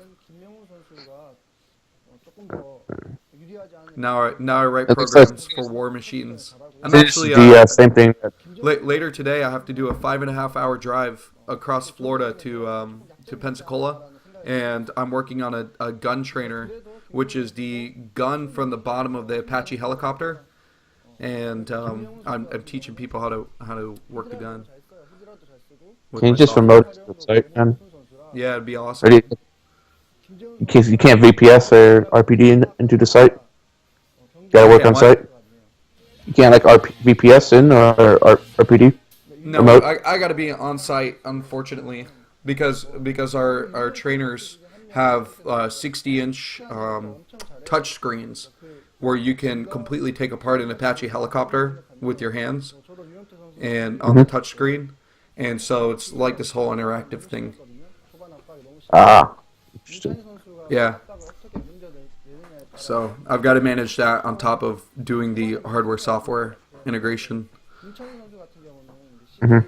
Now I write programs for war machines. I'm actually the same thing. later today. I have to do a 5.5 hour drive across Florida to Pensacola, and I'm working on a gun trainer, which is the gun from the bottom of the Apache helicopter, and I'm teaching people how to work the gun. Can you just remote the site, man? Yeah, it'd be awesome. In case you can't VPS or RPD into the site, you gotta work on site. You can't like VPS in or RPD. No, remote? I gotta be on site, unfortunately, because our trainers have 60-inch touch screens where you can completely take apart an Apache helicopter with your hands and on the touch screen, and so it's like this whole interactive thing. Ah, interesting. Yeah. So I've got to manage that on top of doing the hardware-software integration. Mm-hmm.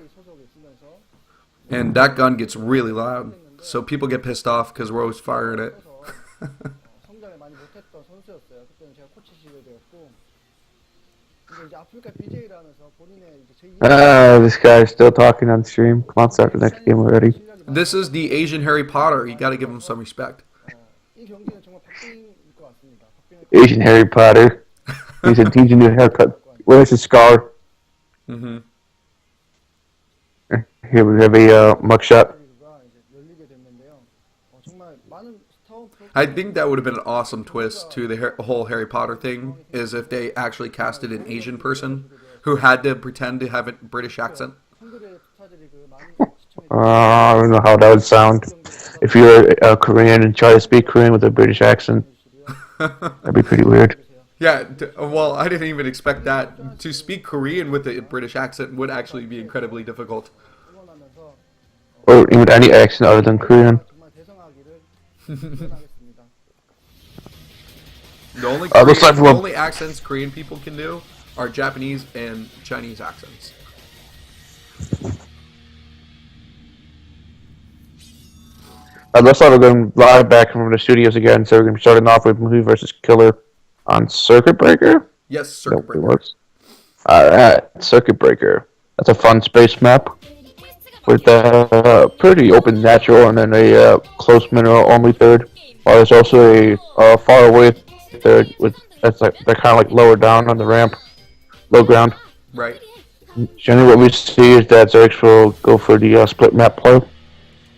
And that gun gets really loud, so people get pissed off because we're always firing it. This guy is still talking on stream. Come on, start the next game already. This is the Asian Harry Potter. You got to give him some respect. Asian Harry Potter. He's a teaching new haircut. Where's his scar? Mm-hmm. Here we have a mugshot. I think that would have been an awesome twist to the whole Harry Potter thing, is if they actually casted an Asian person who had to pretend to have a British accent. I don't know how that would sound. If you're a Korean and try to speak Korean with a British accent, that'd be pretty weird. Yeah, well, I didn't even expect that. To speak Korean with a British accent would actually be incredibly difficult. Or even any accent other than Korean. The only accents Korean people can do are Japanese and Chinese accents. Looks like we're going live back from the studios again, so we're going to be starting off with Movie versus Killer on Circuit Breaker? Yes, Circuit Breaker. Alright, Circuit Breaker. That's a fun space map with a pretty open natural and then a close mineral only third. While there's also a far away third, that's like they're kind of like lower down on the ramp, low ground. Right. Generally, what we see is that Zerix will go for the split map play.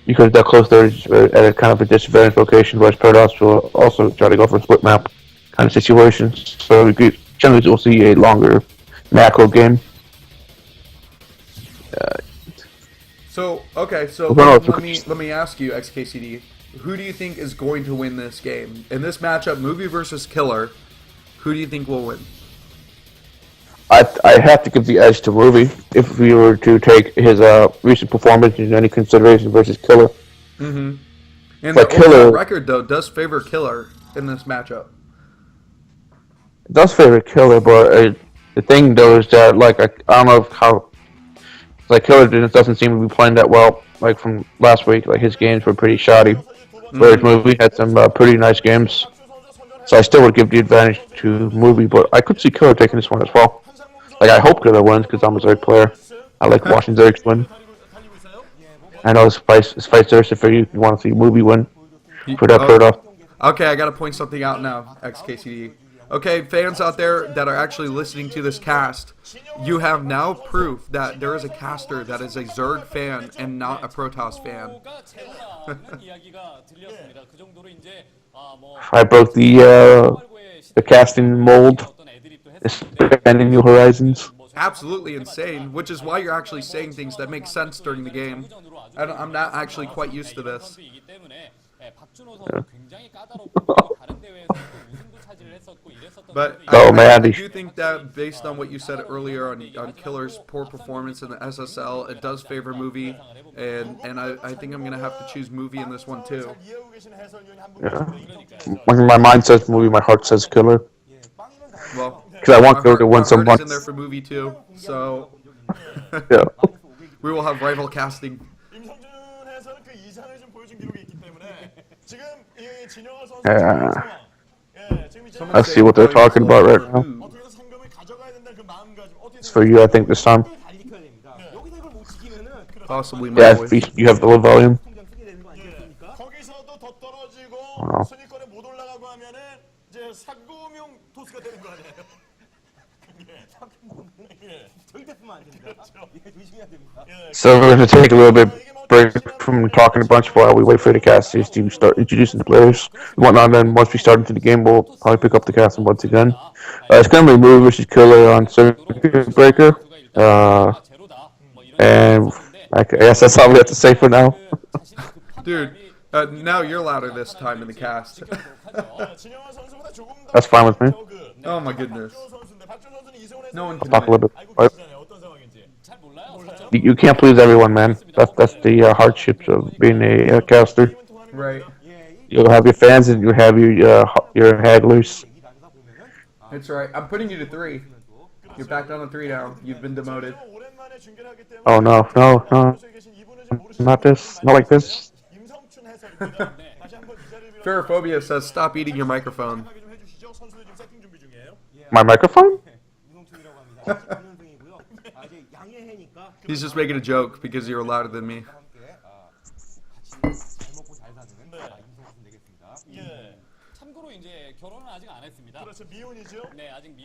Because that close third is at a kind of a disadvantaged location, whereas Paradox will also try to go for a split map kind of situations. So generally we'll see a longer macro game. So let me ask you, XKCD, who do you think is going to win this game in this matchup, Movie versus Killer? Who do you think will win? I have to give the edge to Movie if we were to take his recent performance into any consideration versus Killer. Mm-hmm. And but the Killer record though does favor Killer in this matchup. It does favor Killer, but the thing though is that I don't know how Killer doesn't seem to be playing that well. Like from last week, his games were pretty shoddy. Whereas Movie had some pretty nice games. So I still would give the advantage to Movie, but I could see Killer taking this one as well. I hope Killer wins because I'm a Zerg player. I like watching Zergs win. I know it's vice versa for you. You want to see Movie win. Put up. Okay, I gotta point something out now, XKCD. Okay, fans out there that are actually listening to this cast, you have now proof that there is a caster that is a Zerg fan and not a Protoss fan. I broke the casting mold. Expanding new horizons. Absolutely insane, which is why you're actually saying things that make sense during the game. I'm not actually quite used to this. But I do think that based on what you said earlier on Killer's poor performance in the SSL, it does favor Movie, and I think I'm going to have to choose Movie in this one too. Yeah. My mind says Movie, my heart says Killer. Well, because I want Killer to win so much. In there for Movie too, so yeah. We will have rival casting. Let's see what they're talking about right now. It's for you, I think, this time. Possibly. Yeah, you have the low volume. Oh, no. So we're going to take a little bit break from talking a bunch while we wait for the casters to start introducing the players and whatnot. And then once we start into the game, we'll probably pick up the casting once again. It's going to be Movie versus Killer on Circuit Breaker. And I guess that's all we have to say for now. Dude, now you're louder this time in the cast. That's fine with me. Oh my goodness. No one can talk a little bit. You can't please everyone, man. That's the hardships of being a caster. Right. You'll have your fans and you'll have your hagglers. That's right. I'm putting you to 3. You're back down to 3 now. You've been demoted. Oh no. Not this. Not like this. Ferrophobia says stop eating your microphone. My microphone? He's just making a joke because you're louder than me.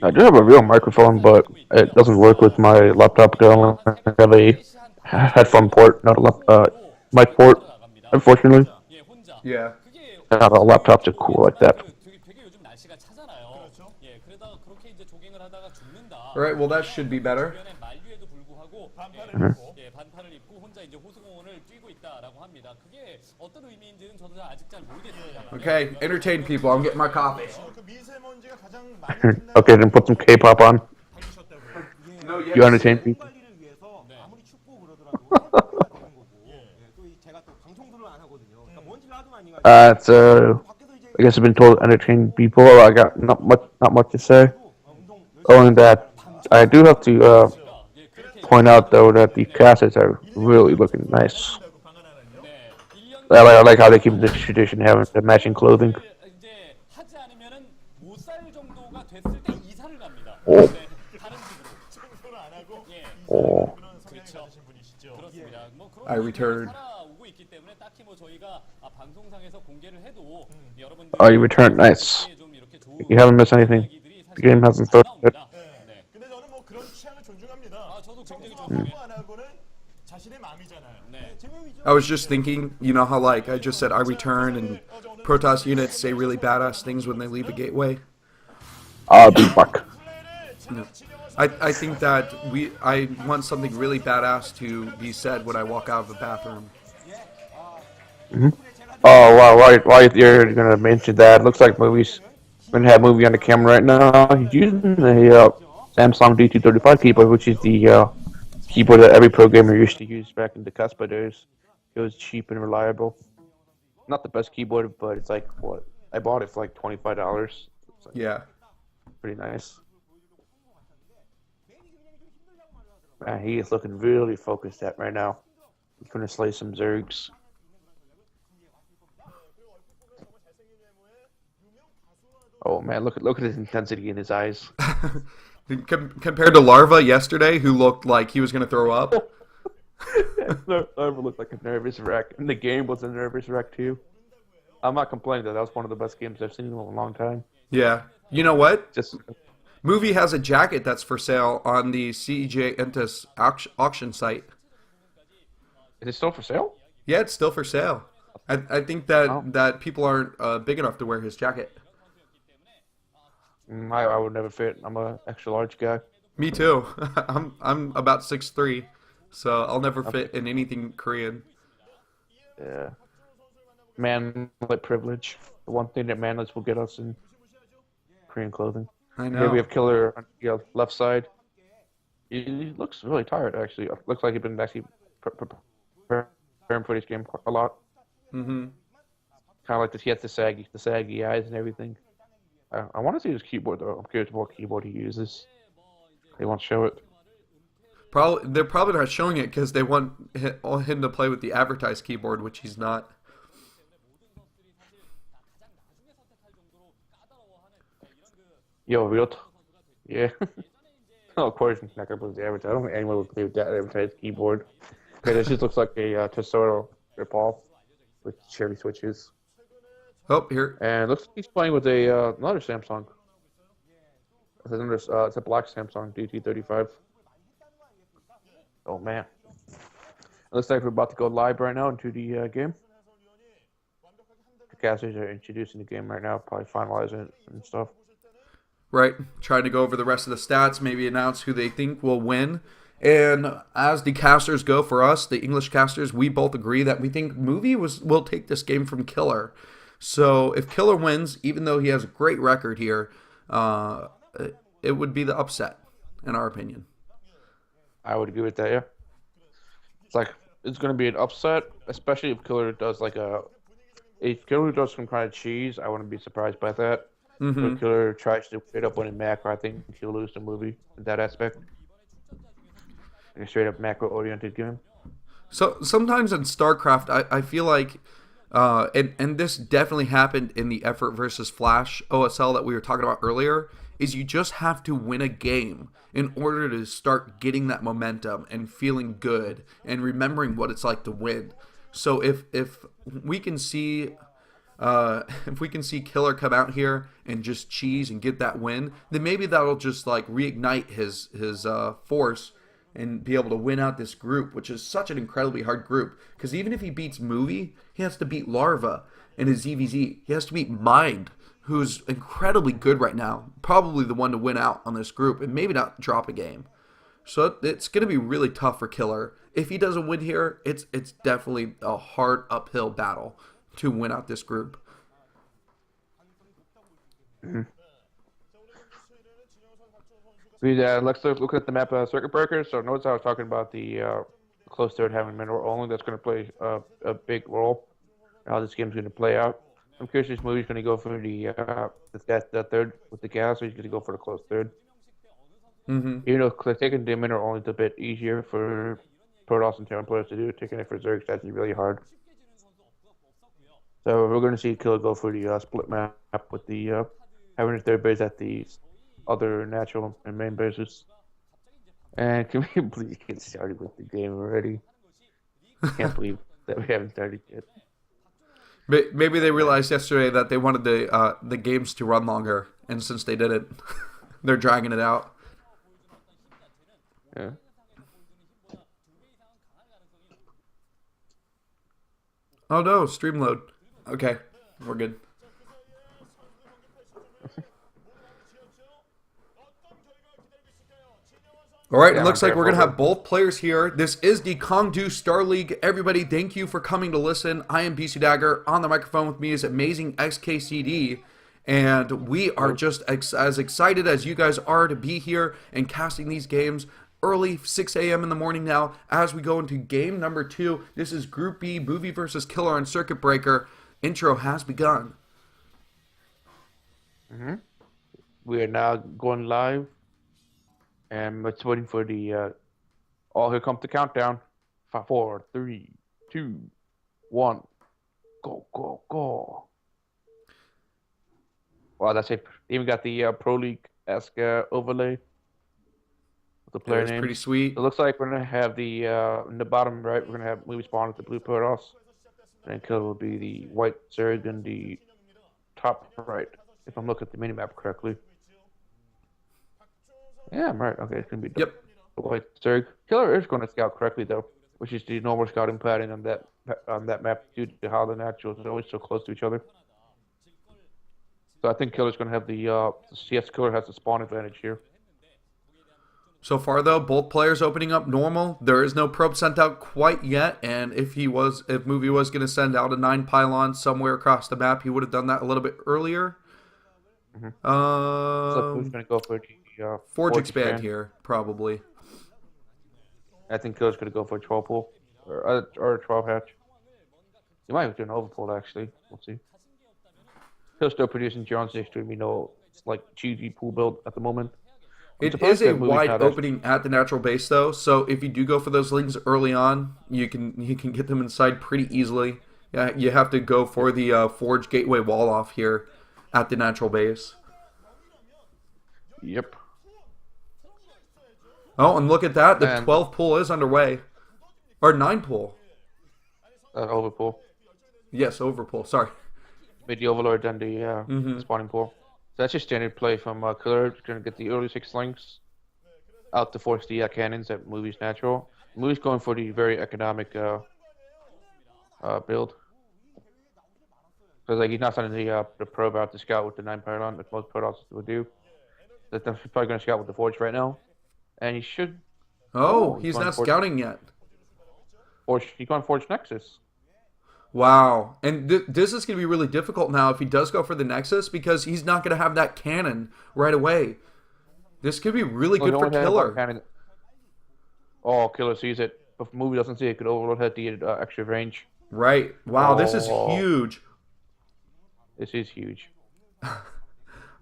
I do have a real microphone, but it doesn't work with my laptop. I only have a headphone port, not a mic port, unfortunately. Yeah. Not all laptops are cool like that. All right. Well, that should be better. Okay. Entertain people. I'm getting my coffee. Okay, then put some K-pop on. You entertain people. It's I guess I've been told to entertain people. I got not much to say. Other than that, I do have to point out though that the cassettes are really looking nice. I like how they keep this tradition having the matching clothing. Oh. Oh. I returned. Oh, you returned. Nice. You haven't missed anything. The game hasn't started yet. I was just thinking, you know how like I just said I return and Protoss units say really badass things when they leave a gateway. I'll be back. No. I think that I want something really badass to be said when I walk out of the bathroom. Mm-hmm. Oh wow! Why you're gonna mention that? Looks like movies. We're gonna have a movie on the camera right now. He's using the Samsung D235 keyboard, which is the keyboard that every programmer used to use back in the Caspa days. It was cheap and reliable. Not the best keyboard, but it's like what I bought it for like $25. Like Yeah. pretty nice. Man, he is looking really focused at right now. He's gonna slay some Zergs. Oh man, look at his intensity in his eyes. Compared to Larva yesterday, who looked like he was going to throw up. Larva looked like a nervous wreck, and the game was a nervous wreck too. I'm not complaining that was one of the best games I've seen in a long time. Yeah. You know what? Just Movie has a jacket that's for sale on the CEJ Entus auction site. is it still for sale? Yeah, it's still for sale. I think that people aren't big enough to wear his jacket. I would never fit. I'm a extra large guy. Me too. I'm about 6'3", so I'll never fit in anything Korean. Yeah. Manlet privilege. The one thing that manlets will get us in Korean clothing. I know. Here we have Killer on the left side. He looks really tired, actually. Looks like he's been actually preparing for this game quite a lot. Mm-hmm. Kind of like this. He has the saggy eyes and everything. I want to see his keyboard though. I'm curious what keyboard he uses. They won't show it. They're probably not showing it because they want him to play with the advertised keyboard, which he's not. Yo, real. Yeah. Oh, of course, not gonna play with the advertised. I don't think anyone would play with that advertised keyboard. Okay, this just looks like a Tesoro ripoff with cherry switches. Oh, here. And it looks like he's playing with another Samsung. It's a black Samsung DT35. Oh man. It looks like we're about to go live right now into the game. The casters are introducing the game right now, probably finalizing it and stuff. Right. Trying to go over the rest of the stats, maybe announce who they think will win. And as the casters go for us, the English casters, we both agree that we think Movie will take this game from Killer. So if Killer wins, even though he has a great record here, it would be the upset, in our opinion. I would agree with that, yeah. It's going to be an upset, especially if Killer does if Killer does some kind of cheese, I wouldn't be surprised by that. Mm-hmm. If Killer tries to straight up win in macro, I think he'll lose the Movie in that aspect. Like a straight up macro oriented game. So sometimes in StarCraft, I feel like, and this definitely happened in the Effort versus Flash OSL that we were talking about earlier, is you just have to win a game in order to start getting that momentum and feeling good and remembering what it's like to win. So if we can see Killer come out here and just cheese and get that win, then maybe that'll just like reignite his force and be able to win out this group, which is such an incredibly hard group. Because even if he beats Movie, he has to beat Larva in his ZVZ. He has to beat Mind, who's incredibly good right now, probably the one to win out on this group, and maybe not drop a game. So it's going to be really tough for Killer. If he doesn't win here, it's definitely a hard uphill battle to win out this group. Mm-hmm. Let's look at the map Circuit Breaker. So notice I was talking about the close third having mineral only. That's going to play a big role in how this game's going to play out. I'm curious if this movie's going to go for the third with the gas, or he's going to go for the close third. Mm-hmm. You know, taking the mineral only is a bit easier for Protoss and Terran players to do. Taking it for Zerg's that's really hard. So we're going to see Killer go for the split map with the having a third base at the other natural and main bases. And can we please get started with the game already? Can't believe that we haven't started yet. Maybe they realized yesterday that they wanted the games to run longer, and since they didn't, they're dragging it out. Yeah. Oh no, stream load. Okay, we're good. All right, it looks like we're going to have both players here. This is the Kongdoo Starz League. Everybody, thank you for coming to listen. I am BisuDagger. On the microphone with me is Amazing XKCD. And we are just as excited as you guys are to be here and casting these games early, 6 a.m. in the morning now, as we go into game number 2. This is Group B, Movie versus Killer on Circuit Breaker. Intro has begun. Mm-hmm. We are now going live. And it's waiting for the here comes the countdown. 5, 4, 3, 2, 1. Go, go, go. Wow, that's it. Even got the Pro League-esque overlay with the player name. Pretty sweet. It looks like we're gonna have the in the bottom right. We're gonna have movie spawn with the blue Protoss, and Killer will be the white Zerg in the top right. If I'm looking at the minimap correctly. Yeah, I'm right. Okay, it's gonna be the white Zerg. Killer is going to scout correctly though, which is the normal scouting pattern on that map due to how the naturals are always so close to each other. So I think Killer's going to have the CS Killer has the spawn advantage here. So far though, both players opening up normal. There is no probe sent out quite yet, and if Movie was going to send out a 9 pylon somewhere across the map, he would have done that a little bit earlier. Mm-hmm. So who's going to go for the Forge expand here, probably. I think Killer's going to go for a 12 pull or a 12 hatch. He might do an overpull actually. We'll see. He'll still producing Jones next to him. You know, it's like cheesy pool build at the moment. It is a wide opening at the natural base though, so if you do go for those links early on, you can get them inside pretty easily. Yeah, you have to go for the Forge Gateway wall off here at the natural base. Yep. Oh, and look at that. The 12 pull is underway. Or 9 pull. Overpull. Yes, overpull. Sorry. Made the Overlord and the spawning pull. So that's just standard play from Killer. Just going to get the early 6 links out to force the cannons at Movie's natural. Movie's going for the very economic build. Because like, he's not sending the probe out to scout with the 9 pylon like most Protoss would do. He's probably going to scout with the Forge right now. And he should... Oh, he's not scouting yet. He's going Forge Nexus. Wow. And this is going to be really difficult now if he does go for the Nexus, because he's not going to have that cannon right away. This could be really good for Killer. Oh, Killer sees it. If Movie doesn't see it, could overhead the extra range. Right. Wow, this is huge. This is huge.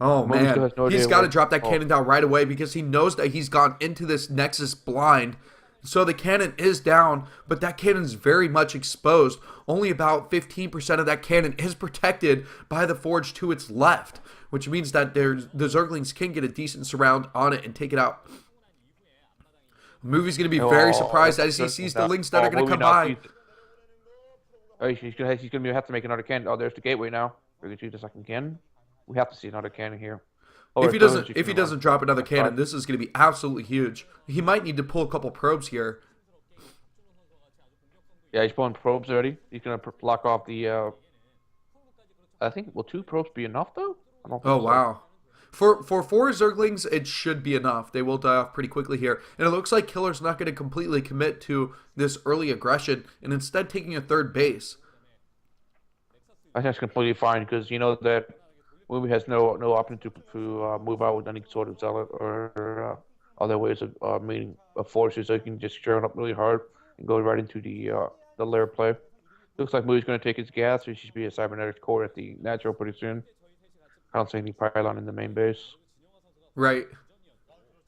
Oh, man. He's got to drop that cannon down right away because he knows that he's gone into this Nexus blind. So the cannon is down, but that cannon is very much exposed. Only about 15% of that cannon is protected by the Forge to its left, which means that the Zerglings can get a decent surround on it and take it out. Movie's going to be very surprised as he sees the Lings that are going to come by. He's going to have to make another cannon. Oh, there's the gateway now. We're going to do the second cannon. We have to see another cannon here. If he doesn't drop another cannon, this is going to be absolutely huge. He might need to pull a couple probes here. Yeah, he's pulling probes already. He's going to block off the. I think will 2 probes be enough though? I don't think so. Wow. For 4 Zerglings, it should be enough. They will die off pretty quickly here. And it looks like Killer's not going to completely commit to this early aggression and instead taking a 3rd base. I think that's completely fine because you know that Movie has no option to move out with any sort of zealot or other ways of meeting forces. So you can just churn up really hard and go right into the lair play. Looks like Movie's going to take his gas. There should be a cybernetic core at the natural pretty soon. I don't see any pylon in the main base. Right.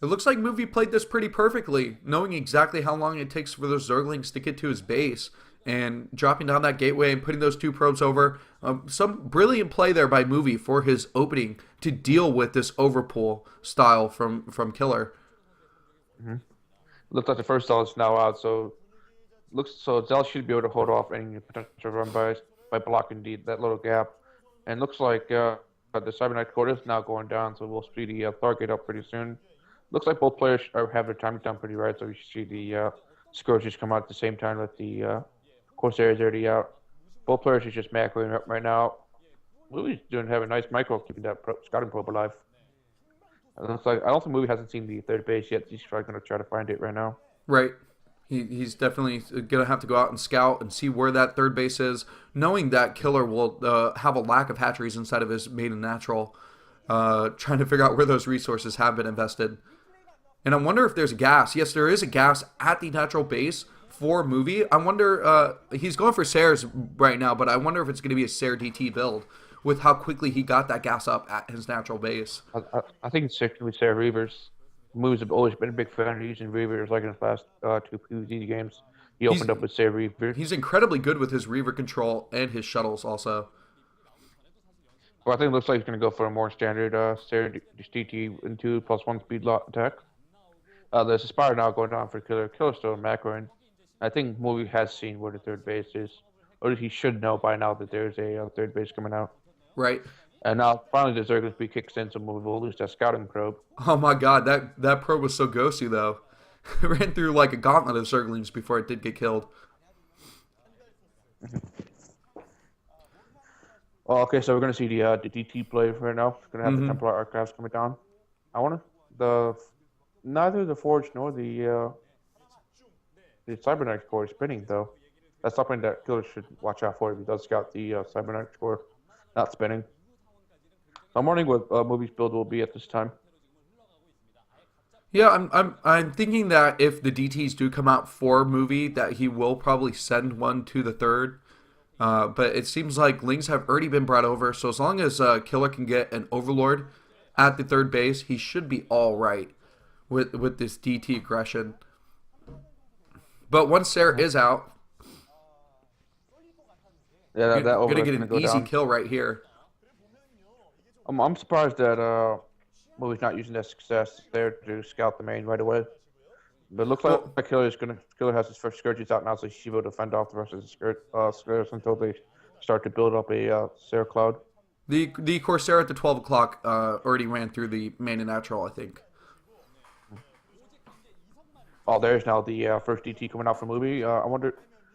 It looks like Movie played this pretty perfectly, knowing exactly how long it takes for those Zerglings to get to his base and dropping down that gateway and putting those 2 probes over. Some brilliant play there by Movie for his opening to deal with this overpull style from Killer. Mm-hmm. Looks like the first Zell is now out, so Zell should be able to hold off any potential run by blocking that little gap. And looks like the Cybernetic Core is now going down, so we'll see the target up pretty soon. Looks like both players have their timing down pretty right, so we should see the Scourges come out at the same time that the Corsair is already out. Both players are just macroing up right now. Movie's have a nice micro keeping that scouting probe alive. It looks like I don't think Movie hasn't seen the 3rd base yet. He's probably going to try to find it right now. Right. He's definitely going to have to go out and scout and see where that 3rd base is, knowing that Killer will have a lack of hatcheries inside of his maiden natural, trying to figure out where those resources have been invested. And I wonder if there's a gas. Yes, there is a gas at the natural base for Movie. I wonder, he's going for Sayers right now, but I wonder if it's going to be a Sayer DT build with how quickly he got that gas up at his natural base. I think it's going to be Sayer Reavers. Moves have always been a big fan of using Reavers, like in his last 2 PvZ games. He opened up with Sayer Reaver. He's incredibly good with his Reaver control and his shuttles also. Well, I think it looks like he's going to go for a more standard Sayer DT into +1 speed lot attack. There's a Spire now going down for Killer. Killer's still in macroing. I think Movie has seen where the 3rd base is. Or he should know by now that there's a 3rd base coming out. Right. And now, finally, the Zerglings be kicks in, so Movie will lose that scouting probe. Oh my god, that probe was so ghosty, though. It ran through like a gauntlet of Zerglings before it did get killed. Well, okay, so we're going to see the DT play right now. We're going to have the Templar Archives coming down. Neither the Forge nor the Cybernetic Core is spinning, though. That's something that Killer should watch out for if he does scout the Cybernetic Core not spinning. I'm wondering what Movie's build will be at this time. Yeah, I'm thinking that if the DTs do come out for Movie, that he will probably send one to the 3rd. But it seems like Lings have already been brought over, so as long as Killer can get an Overlord at the 3rd base, he should be all right with this DT aggression. But once Sarah is out, yeah, that going to get an easy down. kill right here. I'm surprised that Movie's not using that success there to scout the main right away. But it looks like Killer has his first Scourges out now, so he should be able to fend off the rest of the Scourges until they start to build up a Sarah Cloud. The Corsair at the 12 o'clock already ran through the main and natural, I think. Oh, there's now the first DT coming out from Movie. I wonder,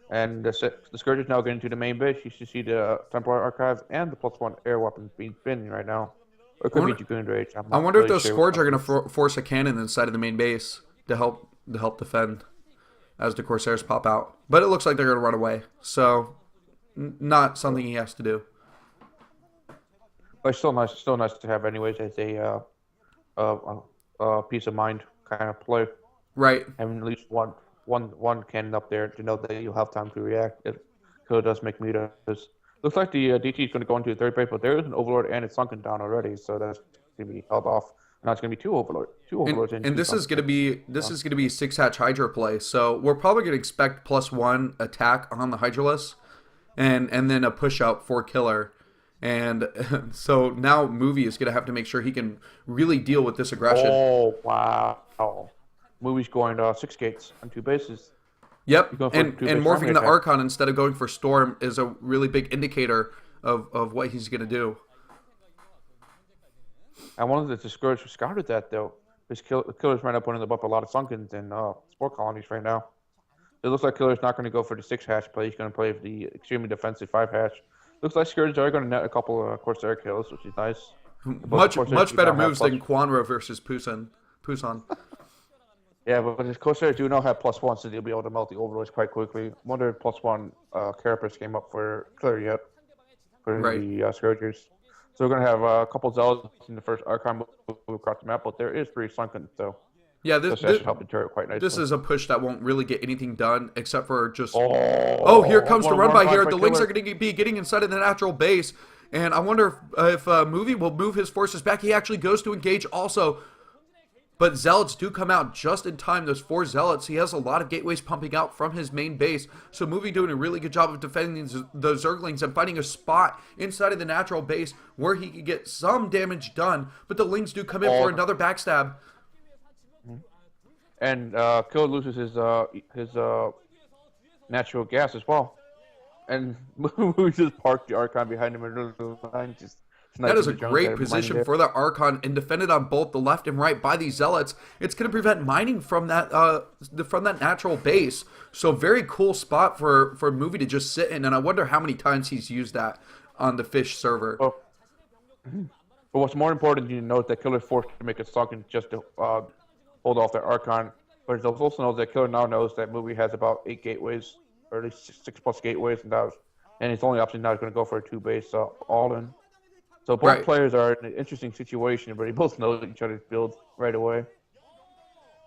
and the Scourge is now getting to the main base. You should see the Templar Archives and the +1 air weapons being spinning right now. Or it could be Dragoon Rage. I wonder if those Scourge are going to force a cannon inside of the main base to help defend as the Corsairs pop out. But it looks like they're going to run away. So, not something he has to do. But it's still nice to have anyways as a peace of mind kind of play. Right. Having at least one cannon up there to know that you'll have time to react. It does make me does. Looks like the DT is going to go into the 3rd base, but there is an Overlord and it's sunken down already, so that's going to be held off. Now it's going to be two Overlords. And this is going to be a 6-hatch Hydra play, so we're probably going to expect +1 attack on the Hydralisk, and then a push out for Killer. And so now Movie is going to have to make sure he can really deal with this aggression. Oh, wow. Movie's going 6 gates on 2 bases. Yep, He's going for a and two-base morphing primary the attack. Archon instead of going for Storm is a really big indicator of what he's going to do. I wanted to discourage who scouted that, though. Killer's right now putting up a lot of Sunkens in sport colonies right now. It looks like Killer's not going to go for the 6 hash play. He's going to play for the extremely defensive 5 hash. Looks like Scourge are going to net a couple of Corsair kills, which is nice. Much better moves than Quanro versus Pusan. Yeah, but his Corsairs do now have +1, so they'll be able to melt the overlords quite quickly. Wonder if +1 Carapace came up for Killer yet for Right. the Scourgers. So we're going to have a couple Zealots in the first Archon move across the map, but there is 3 Sunken, so Yeah, that should help deter it quite nicely. this is a push that won't really get anything done except for just... Oh, here comes the run by here. The Lynx Killer. are going to be getting inside of the natural base. And I wonder if Movie will move his forces back. He actually goes to engage also. But Zealots do come out just in time. Those 4 Zealots. He has a lot of gateways pumping out from his main base. So Movie doing a really good job of defending the Zerglings and finding a spot inside of the natural base where he could get some damage done. But the Lynx do come in for another backstab. And Killer loses his natural gas as well. And we just parked the Archon behind him in the line. That is a great position for the Archon and defended on both the left and right by these Zealots. It's going to prevent mining from that natural base. So very cool spot for Movie to just sit in. And I wonder how many times he's used that on the Fish server. But what's more important, you note that Killer's forced to make a sunken just to hold off their Archon. But it's also knows that Killer now knows that Movie has about 8 gateways, or at least 6+ gateways, and his only option now is going to go for a 2-base all-in. So both players are in an interesting situation, but they both know each other's build right away.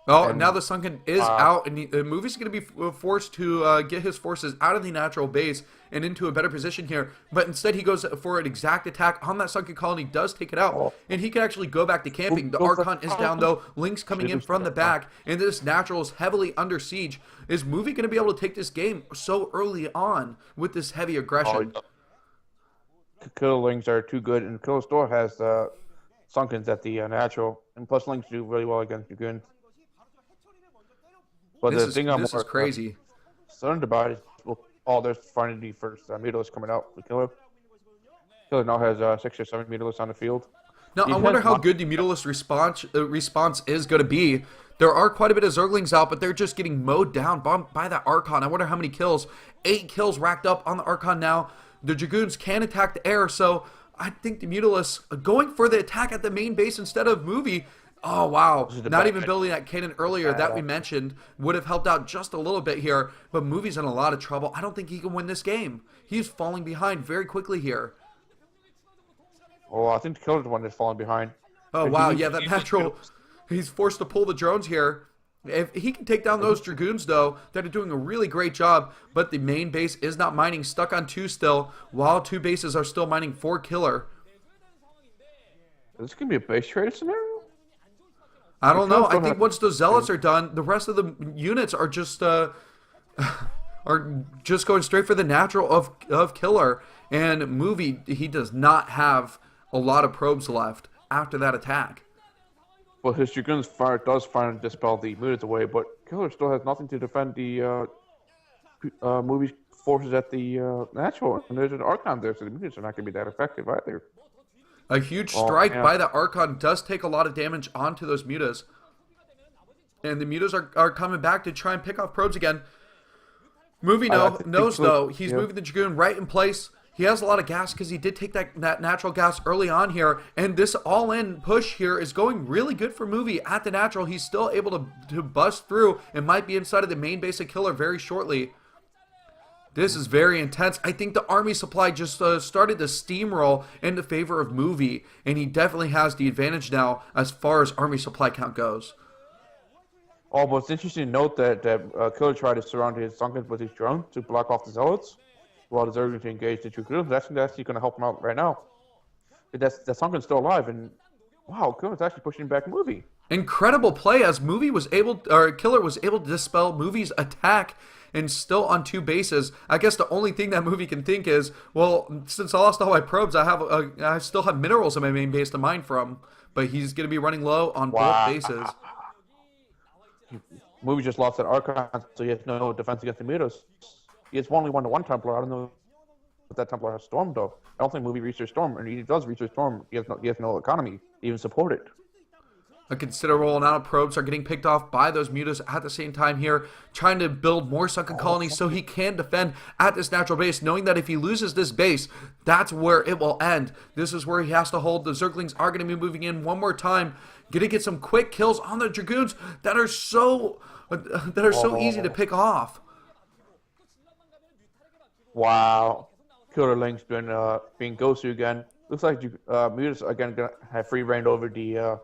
Oh, and now the Sunken is out, and the Movie's going to be forced to get his forces out of the natural base and into a better position here. But instead, he goes for an exact attack on that Sunken colony, does take it out, and he can actually go back to camping. The Archon is down, though. Lynx coming in from the back, and this natural is heavily under siege. Is Movie going to be able to take this game so early on with this heavy aggression? Killer Lynx are too good, and Killer still has Sunkens at the natural, and plus Lynx do really well against Dragoons. But this is crazy. Concerned about is there's finding the first Mutalisk coming out for Killer. Killer now has 6 or 7 Mutalisks on the field. Now, I wonder how good the Mutalist response is going to be. There are quite a bit of Zerglings out, but they're just getting mowed down by that Archon. I wonder how many kills. 8 kills racked up on the Archon now. The Dragoons can attack the air, so I think the Mutalists going for the attack at the main base instead of Movie. Oh, wow. Not even building that cannon earlier that we mentioned would have helped out just a little bit here, but Movie's in a lot of trouble. I don't think he can win this game. He's falling behind very quickly here. Oh, I think the Killer's the one that's falling behind. Oh, wow. Yeah, that natural. He's forced to pull the drones here. If he can take down those Dragoons, though, that are doing a really great job, but the main base is not mining, stuck on 2 still, while 2 bases are still mining for Killer. Is this going to be a base trade scenario? I don't know. I think once those Zealots are done, the rest of the units are just going straight for the natural of Killer. And Movie, he does not have a lot of probes left after that attack. Well, his Dragoon's fire does finally dispel the Mutas away, but Killer still has nothing to defend the Movie's forces at the natural. And there's an Archon there, so the Mutas are not going to be that effective either. A huge strike by the Archon does take a lot of damage onto those Mutas. And the Mutas are coming back to try and pick off probes again. Movie knows, though, he's moving the Dragoon right in place. He has a lot of gas because he did take that natural gas early on here. And this all-in push here is going really good for Movie at the natural. He's still able to bust through and might be inside of the main base of Killer very shortly. This is very intense. I think the army supply just started to steamroll in the favor of Movie, and he definitely has the advantage now as far as army supply count goes. Oh, but it's interesting to note that Killer tried to surround his Sunkens with his drone to block off the Zealots, while the Zerglings to engage the Dragoons. That's actually going to help him out right now. The Sunken's still alive, and wow, Killer's actually pushing back Movie. Incredible play as Killer was able to dispel Movie's attack and still on two bases. I guess the only thing that Movie can think is, well, since I lost all my probes, I still have minerals in my main base to mine from. But he's going to be running low on both Wow. bases. Movie just lost that Archon, so he has no defense against the Mutos. He has only 1-1 Templar. I don't know if that Templar has Storm, though. I don't think Movie reaches Storm, and he does reach Storm. He has no economy to even support it. A considerable amount of probes are getting picked off by those Mutas at the same time here, trying to build more sunken colonies so he can defend at this natural base, knowing that if he loses this base, that's where it will end. This is where he has to hold. The Zerglings are going to be moving in one more time, going to get some quick kills on the Dragoons that are so easy to pick off. Wow. Killer Link's being ghosted again. Looks like Mutas are again going to have free reign over the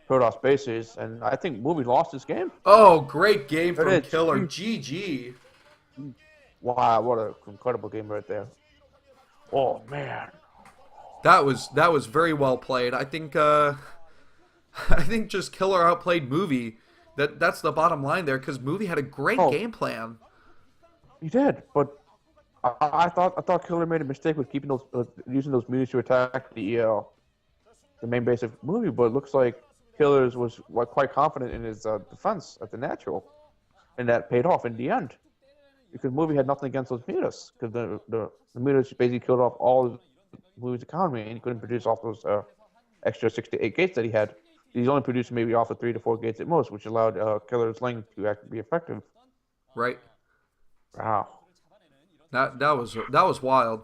Protoss bases, and I think Movie lost this game. Oh, great game from Killer. GG. Wow, what an incredible game right there. Oh, man. That was very well played. I think just Killer outplayed Movie. That's the bottom line there, because Movie had a great game plan. He did, but I thought Killer made a mistake with keeping using those Mutas to attack the main base of Movie, but it looks like Killers was quite confident in his defense at the natural, and that paid off in the end. Because Movie had nothing against those Mutas, because the Mutas basically killed off all of Movie's economy, and he couldn't produce off those extra 6 to 8 gates that he had. He's only producing maybe off of 3 to 4 gates at most, which allowed Killer's Ling to actually be effective. Right. Wow. That was wild.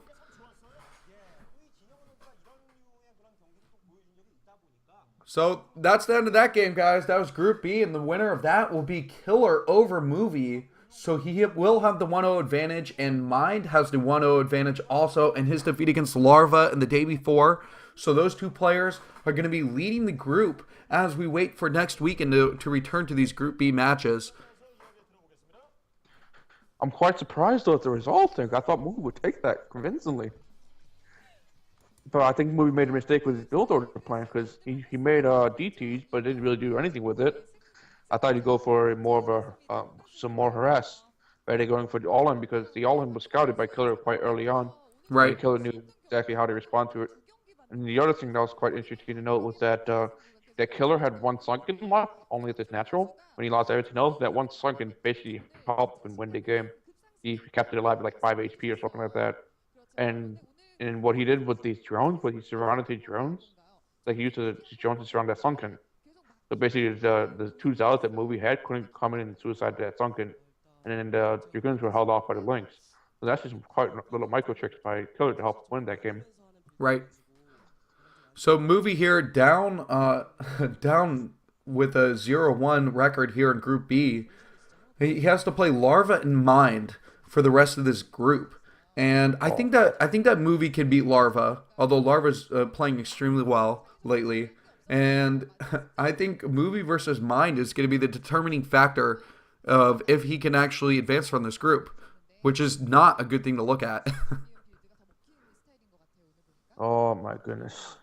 So that's the end of that game, guys. That was Group B, and the winner of that will be Killer over Movie. So he will have the 1-0 advantage, and Mind has the 1-0 advantage also in his defeat against Larva in the day before. So those two players are going to be leading the group as we wait for next weekend to return to these Group B matches. I'm quite surprised, though, at the result. I thought Movie would take that convincingly. But I think Movie made a mistake with his build order plan, because he made DTs, but didn't really do anything with it. I thought he'd go for more of some more harass, rather than going for the all-in, because the all-in was scouted by Killer quite early on. Right. And Killer knew exactly how to respond to it. And the other thing that was quite interesting to note was that that Killer had one sunken left, only at this natural. When he lost everything else, that one sunken basically helped him win the game. He kept it alive at like 5 HP or something like that. And what he did with these drones, what he surrounded these drones, like he used these drones to surround that sunken. So basically, the two zealots that Movie had couldn't come in and suicide that sunken, and then the Dragoons were held off by the Lynx. So that's just quite little micro tricks by Killer to help win that game. Right. So Movie here down with a 0-1 record here in Group B. He has to play Larva and Mind for the rest of this group. And I think that Movie can beat Larva, although Larva's playing extremely well lately. And I think Movie versus Mind is going to be the determining factor of if he can actually advance from this group, which is not a good thing to look at. Oh my goodness.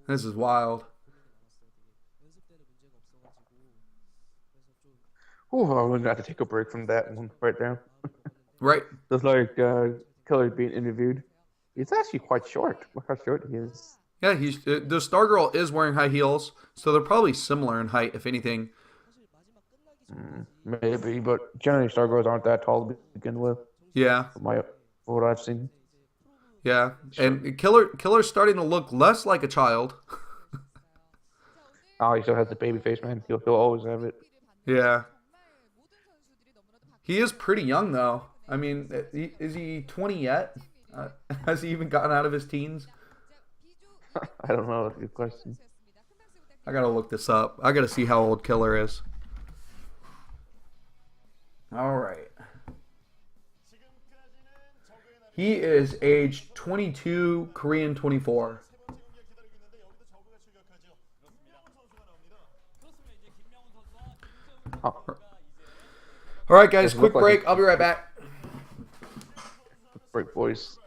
This is wild. Oh, I'm going to have to take a break from that one right now. Right. Just like Killer being interviewed. He's actually quite short. Look how short he is. Yeah, the Stargirl is wearing high heels, so they're probably similar in height, if anything. Maybe, but generally Stargirls aren't that tall to begin with. Yeah. For what I've seen. Yeah, and Killer's starting to look less like a child. Oh, he still has the baby face, man. He'll always have it. Yeah. He is pretty young, though. I mean, is he 20 yet? Has he even gotten out of his teens? I don't know. That's a good question. I gotta look this up. I gotta see how old Killer is. All right. He is age 22, Korean 24. Oh. All right, guys, quick break. I'll be right back. Break, boys.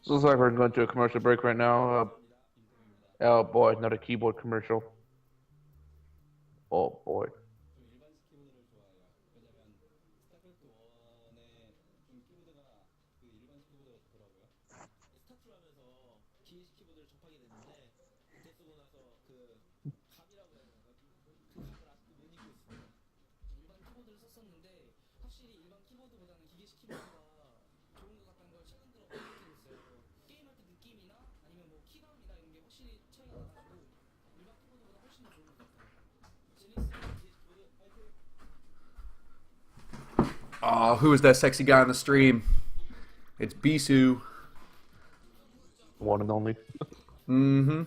So looks like we're going to a commercial break right now. Oh boy, another keyboard commercial. Oh boy. Oh, who is that sexy guy on the stream? It's Bisu. One and only. Mm-hmm.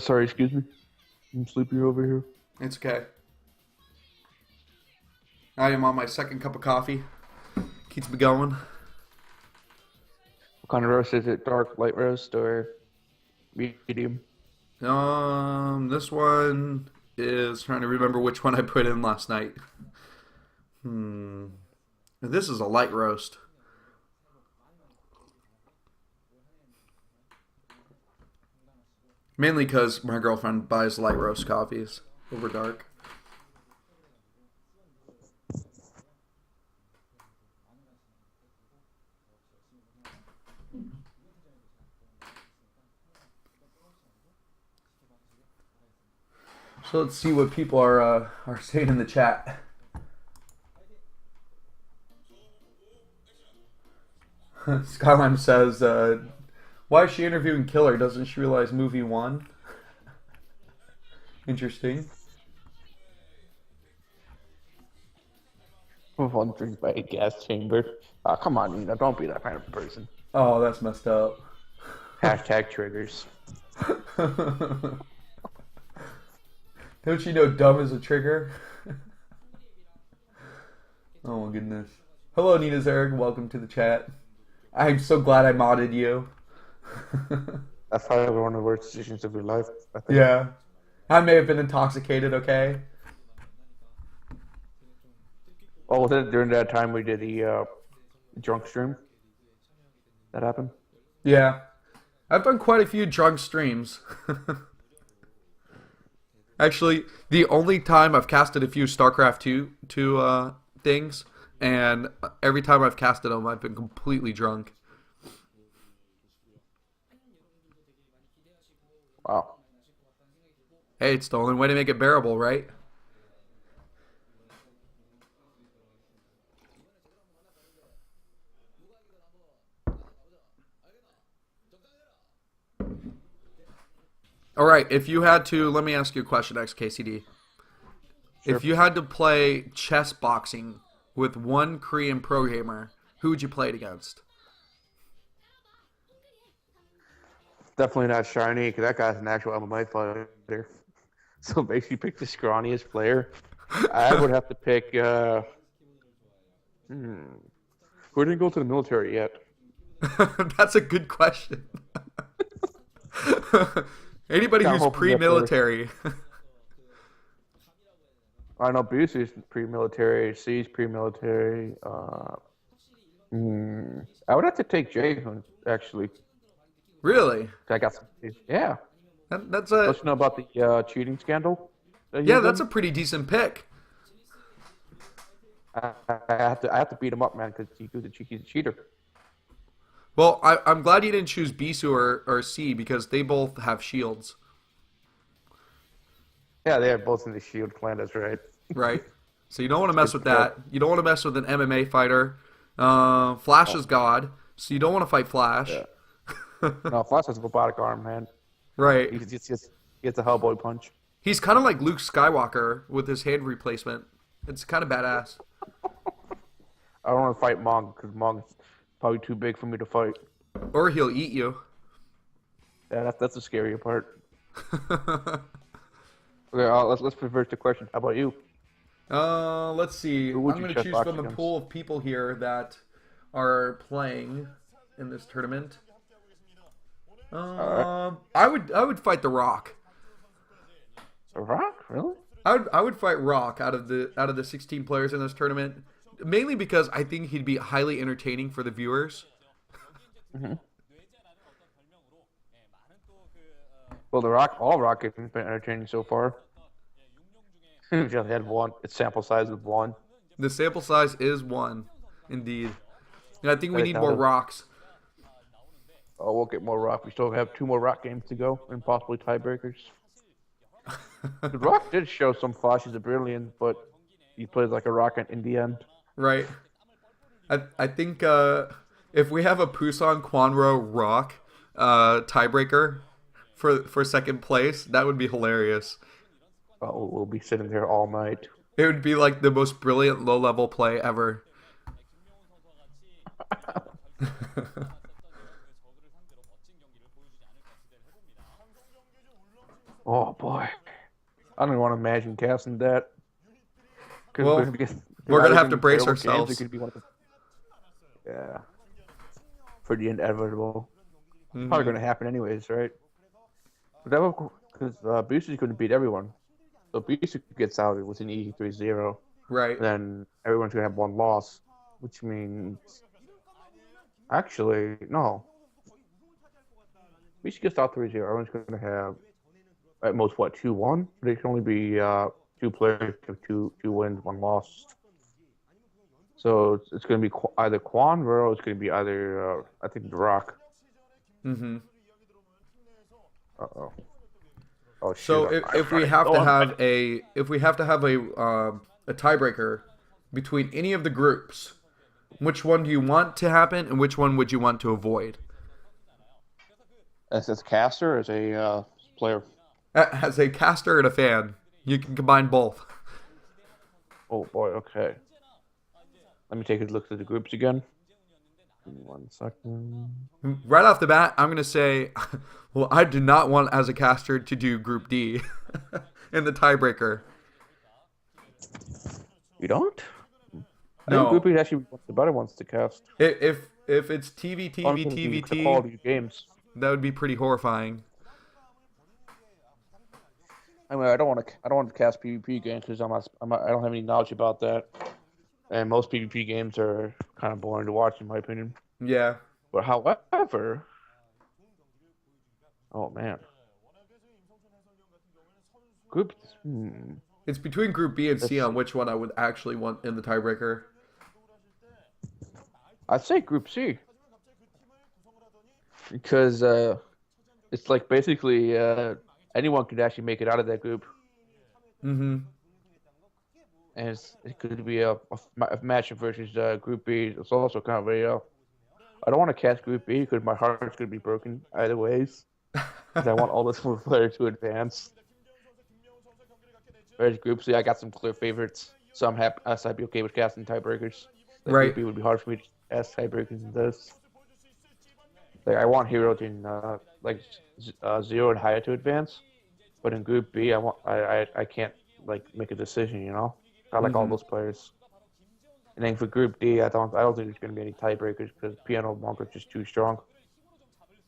Sorry, excuse me. I'm sleepy over here. It's okay. I am on my second cup of coffee. Keeps me going. What kind of roast is it? Dark, light roast, or medium? This one is trying to remember which one I put in last night. This is a light roast. Mainly because my girlfriend buys light roast coffees over dark. So let's see what people are saying in the chat. Skyline says, why is she interviewing Killer? Doesn't she realize movie 1? Interesting. One drink by a gas chamber. Oh, come on, Nina. Don't be that kind of person. Oh, that's messed up. Hashtag triggers. Don't you know dumb is a trigger? Oh my goodness. Hello, Nina Zerg. Welcome to the chat. I'm so glad I modded you. That's probably one of the worst decisions of your life, I think. Yeah. I may have been intoxicated, okay? Oh, was it during that time we did the drunk stream? That happened? Yeah. I've done quite a few drunk streams. Actually, the only time I've casted a few StarCraft 2 things, and every time I've casted them, I've been completely drunk. Wow. Hey, it's the only way to make it bearable, right? All right, if you had to, let me ask you a question, XKCD. Sure. If you had to play chess boxing with one Korean pro gamer, who would you play it against? Definitely not Shiny, because that guy's an actual MMA fighter. So basically pick the scrawniest player. I would have to pick... Who didn't go to the military yet? That's a good question. Anybody who's pre-military. I know Busu's pre-military, C's pre-military. I would have to take Jason, actually. Really? I got some. Yeah. That's a. Don't you know about the cheating scandal? Yeah, that's a pretty decent pick. I have to beat him up, man, because he's a cheater. Well, I'm glad you didn't choose Bisu or C because they both have shields. Yeah, they are both in the Shield clan. That's right. Right. So you don't want to mess with that. You don't want to mess with an MMA fighter. Flash is God, so you don't want to fight Flash. Yeah. No, Flash has a robotic arm, man. Right. He gets a Hellboy punch. He's kind of like Luke Skywalker with his hand replacement. It's kind of badass. I don't want to fight Mong because Mong's probably too big for me to fight. Or he'll eat you. Yeah, that's the scarier part. Okay, let's reverse the question. How about you? Let's see. Who would I'm you going to chess choose box from the against? pool of people here that are playing in this tournament. All right. I would fight The Rock. The Rock, really? I would fight Rock out of the 16 players in this tournament, mainly because I think he'd be highly entertaining for the viewers. Hmm. Well, the Rock, all Rock games have been entertaining so far. We just had one. Its sample size of one. The sample size is one, indeed. And I think we Cut it need down more to. rocks. Oh, we'll get more Rock. We still have two more Rock games to go, and possibly tiebreakers. The Rock did show some flashes of brilliance, but he plays like a Rock in the end. Right. I think if we have a Pusan Quanro Rock tiebreaker for second place, that would be hilarious. We'll be sitting there all night. It would be like the most brilliant low level play ever. Oh boy, I don't even want to imagine casting that. Because Well, it's we're gonna either have to be brace terrible games, or it ourselves. could be one of the yeah, pretty inevitable. Probably Hmm. going to happen anyways, right? But that because Busey's going to beat everyone. So Busey gets out with an easy 3-0. Right. Then everyone's going to have one loss, which means actually no. Busey gets out 3-0. Everyone's going to have at most what 2-1. But it can only be two players have two wins, one loss. So it's going to be either Quan or it's going to be either I think The Rock. Hmm. Uh-oh. Oh shoot! So if we have to have a tiebreaker between any of the groups, which one do you want to happen, and which one would you want to avoid? as a caster, as a player. As a caster and a fan, you can combine both. Oh boy. Okay. Let me take a look at the groups again. Give me 1 second. Right off the bat, I'm gonna say, well, I do not want as a caster to do Group D in the tiebreaker. You don't? I think Group No, E is actually one of the better ones to cast. if it's The quality of games. that would be pretty horrifying. I mean, I don't want to cast PvP games because I don't have any knowledge about that. And most PvP games are kind of boring to watch, in my opinion. Yeah, But however, oh man, Group. it's between Group B and Let's C on see. which one I would actually want in the tiebreaker. I'd say Group C because it's like basically anyone could actually make it out of that group, Mm-hmm. and it could be a matchup versus Group B. It's also kind of I don't want to cast Group B because my heart's gonna be broken either ways. Because I want all the four players to advance. Whereas Group C, I got some clear favorites, so I'm happy. I'd be okay with casting tiebreakers. Like Right. Group B would be hard for me to cast tiebreakers in this. Like I want Hero to Zero and Haya to advance, but in Group B, I can't like make a decision. I like all Mm-hmm. those players. And then for Group D, I don't think there's going to be any tiebreakers because Piano Monk is just too strong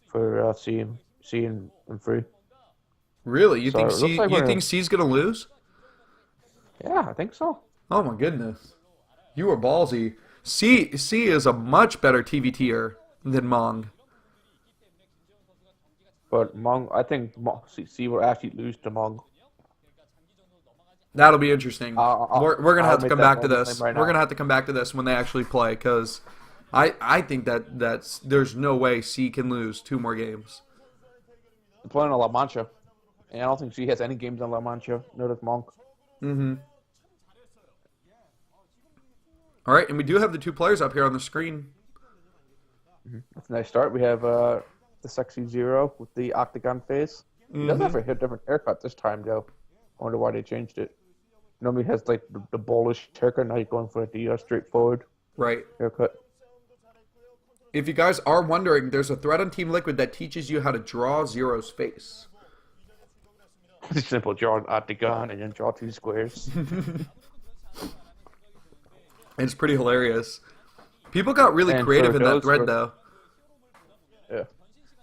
for C and free. Really? You So think it looks C? like You we're think C's gonna lose? yeah, I think so. Oh my goodness, you are ballsy. C is a much better TVTer than Mong. But I think C will actually lose to Mong. That'll be interesting. We're gonna I'll have to make come that back to bold this. claim right We're now. gonna have to come back to this when they actually play, because I think that's there's no way C can lose two more games. They're playing on La Mancha, and I don't think she has any games on La Mancha. No, that's Monk. Mm-hmm. All right, and we do have the two players up here on the screen. That's a nice start. We have the sexy Zero with the octagon face. He does have a different haircut this time, though. I wonder why they changed it. Normally he has like the bullish haircut. Now he's going for the straightforward Right. haircut. If you guys are wondering, there's a thread on Team Liquid that teaches you how to draw Zero's face. Just simple draw an octagon and then draw 2 squares. It's pretty hilarious. People got really And for creative in that those thread, who though. yeah.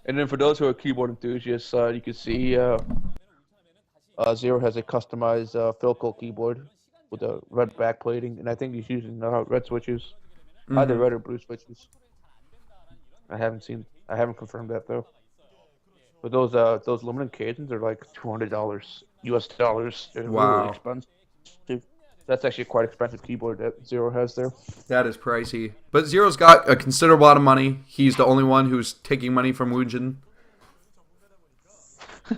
And then for those who are keyboard enthusiasts, you can see Zero has a customized Philco keyboard with a red backplating, and I think he's using red switches, either red or blue switches. I haven't confirmed that though. But those aluminum caissons are like $200 US dollars. They're really Wow. expensive. That's actually a quite expensive keyboard that Zero has there. That is pricey. But Zero's got a considerable amount of money. He's the only one who's taking money from Woojin.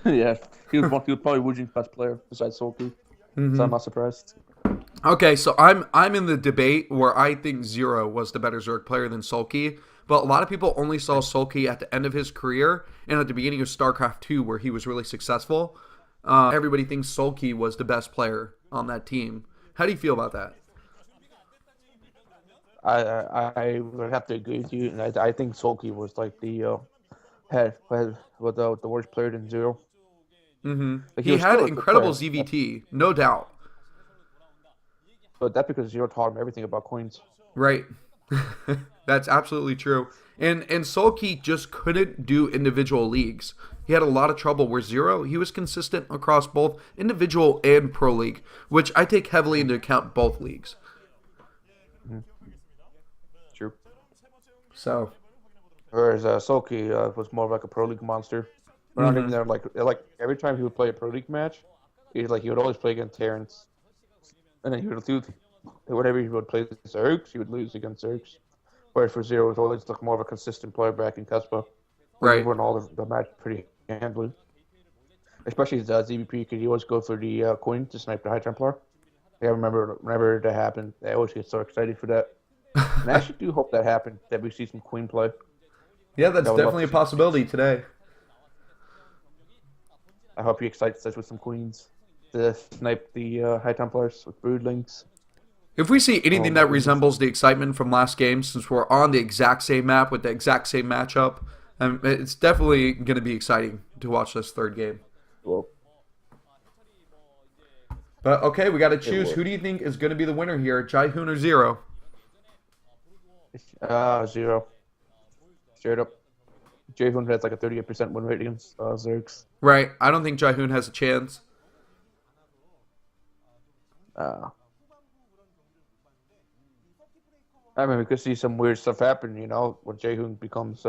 Yeah, he was probably Woojin's best player besides Sulky. So I'm not surprised. Okay, so I'm in the debate where I think Zero was the better Zerg player than Sulky, but a lot of people only saw Sulky at the end of his career and at the beginning of StarCraft 2 where he was really successful. Everybody thinks Sulky was the best player on that team. How do you feel about that? I would have to agree with you, and I think Sulky was like the had was the worst player in Zero. Like, He was had still a good incredible player, ZVT, no doubt. but that's because Zero taught him everything about coins. Right. That's absolutely true. And Sulky just couldn't do individual leagues. He had a lot of trouble where Zero, he was consistent across both individual and pro league, which I take heavily into account both leagues. True. So, Whereas Sulky was more of like a pro league monster. But not even there. Like every time he would play a pro league match, he would always play against Terrence, and then he would lose. Whenever he would play Zergs, he would lose against Zergs. Whereas for Zero, it was always like more of a consistent player back in Cuspa. Where he right. won all the match pretty handily. Especially his ZVP, because he always go for the coin to snipe the High Templar. Yeah, I remember whenever that happened, I always get so excited for that. And I actually do hope that happened, that we see some Queen play. Yeah, that's I would love definitely a to see. possibility today. I hope he excites us with some Queens to snipe the High Templars with Broodlings. If we see anything Oh my that goodness. resembles the excitement from last game, since we're on the exact same map with the exact same matchup, it's definitely going to be exciting to watch this third game. Well, But okay, we got to choose. will. Who do you think is going to be the winner here, Jaihoon or Zero? Zero. Straight up. Javon has like a 38% win rate against Zergs. Right. I don't think Jaihoon has a chance. I mean, we could see some weird stuff happen, when Jaehoon becomes,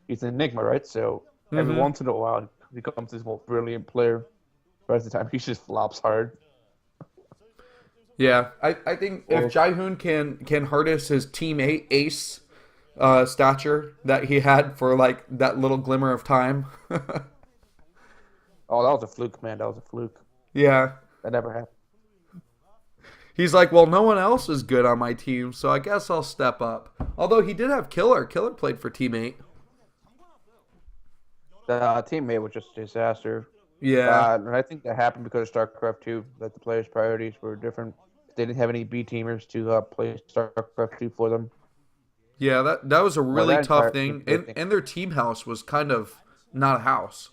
he's an enigma, right? So every once in a while, he becomes this most brilliant player. But at the time, he just flops hard. Yeah, I think if Jaihoon can harness his teammate ace stature that he had for like that little glimmer of time. Oh, that was a fluke, man. That was a fluke. Yeah. That never happened. He's like, well, no one else is good on my team, so I guess I'll step up. Although he did have Killer. Killer played for teammate. The teammate was just a disaster. Yeah. And I think that happened because of StarCraft 2, that the players' priorities were different. They didn't have any B teamers to play StarCraft 2 for them. Yeah, that was a really that tough entire thing. thing- And their team house was kind of not a house,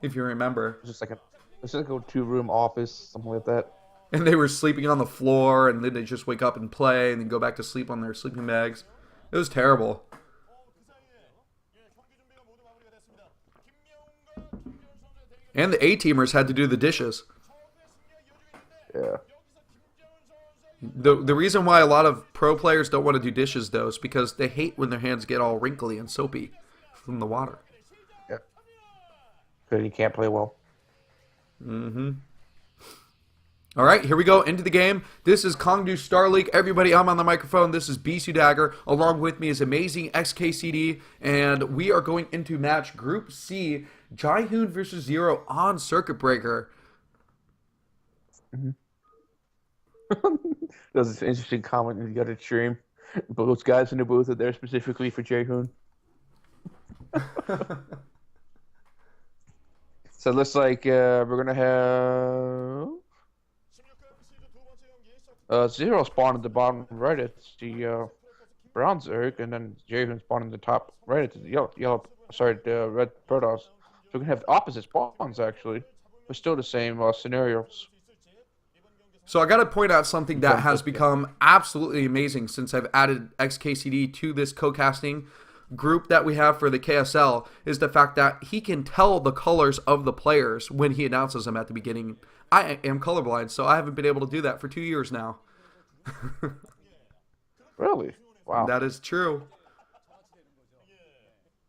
if you remember. It's just like a 2-room office, something like that. And they were sleeping on the floor, and then they just wake up and play, and then go back to sleep on their sleeping bags. It was terrible. And the A-teamers had to do the dishes. Yeah. The reason why a lot of pro players don't want to do dishes, though, is because they hate when their hands get all wrinkly and soapy from the water. Yeah. Because you can't play well. All right, here we go into the game. This is Kongdoo Star League. Everybody, I'm on the microphone. This is BisuDagger. Along with me is amazing XKCD, and we are going into match Group C, Jaihoon versus Zero on Circuit Breaker. That was an interesting comment you got to stream. Both guys in the booth are there specifically for Jaehoon. So it looks like we're going to have Zero spawn at the bottom right. It's the bronze Zerg, and then Jaehoon spawn in the top right. It's the red Protoss. So we're going to have opposite spawns, actually. but still the same scenarios So I got to point out something in that terms has of become absolutely amazing since I've added XKCD to this co-casting group that we have for the KSL is the fact that he can tell the colors of the players when he announces them at the beginning. I am colorblind, so I haven't been able to do that for 2 years now. really. Wow. That is true.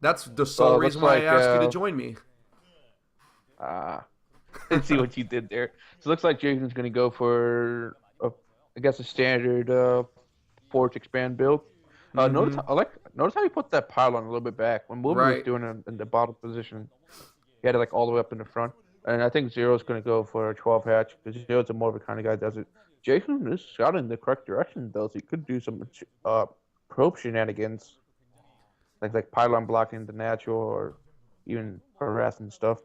That's the Well, sole it reason looks why I like asked you to join me. uh let's see what you did there. So it looks like Jason's gonna go for I guess a standard forge expand build. Mm-hmm. Notice how he put that pylon a little bit back when Movie was Right. doing it in the bottom position. He had it like all the way up in the front. And I think Zero's gonna go for a 12 hatch because Zero's a more of a kind of guy that does it. Jason is shot in the correct direction though, so he could do some probe shenanigans. Like pylon blocking the natural or even harassing stuff.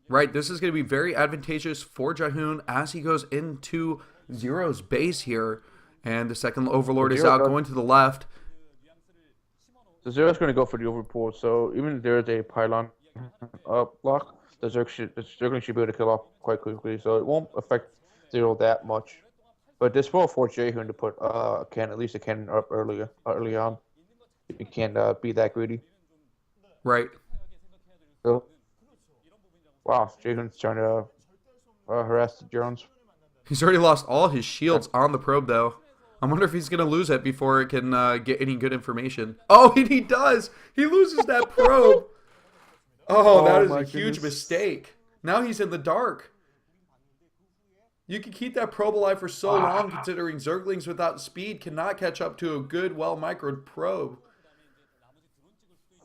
Right. This is going to be very advantageous for Jahoon as he goes into Zero's base here. And the second Overlord is out going to the left. So Zero's going to go for the overpool. So even if there's a pylon block, the Zerg should be able to kill off quite quickly. So it won't affect Zero that much. But this will force Jahoon to put at least a cannon up early on. You can't be that greedy. Right. So, wow, Jahoon's trying to harass the drones. He's already lost all his shields on the probe, though. I wonder if he's going to lose it before it can get any good information. Oh, and he does! He loses that probe! Oh, that is a huge mistake. Now he's in the dark. You can keep that probe alive for so long, considering Zerglings without speed cannot catch up to a good, well-microed probe.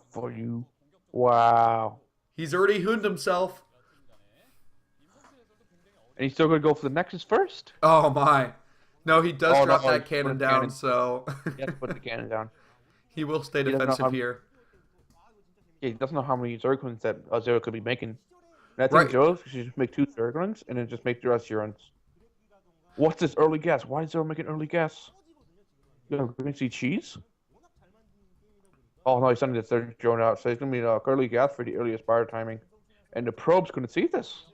For you. Wow. He's already hooned himself. And he's still going to go for the Nexus first? Oh, my. No, he does drop no, that cannon down, so... He has to put the cannon down. He will stay defensive here. Yeah, he doesn't know how many Zerglings that Zero could be making. And I think Zero should just make 2 Zerglings and then just make the rest Zerons. What's this early gas? Why is Zero making early gas? We're going to see cheese? Oh no, he's sending the third drone out. So he's going to be early gas for the earliest fire timing. And the probe's going to see this.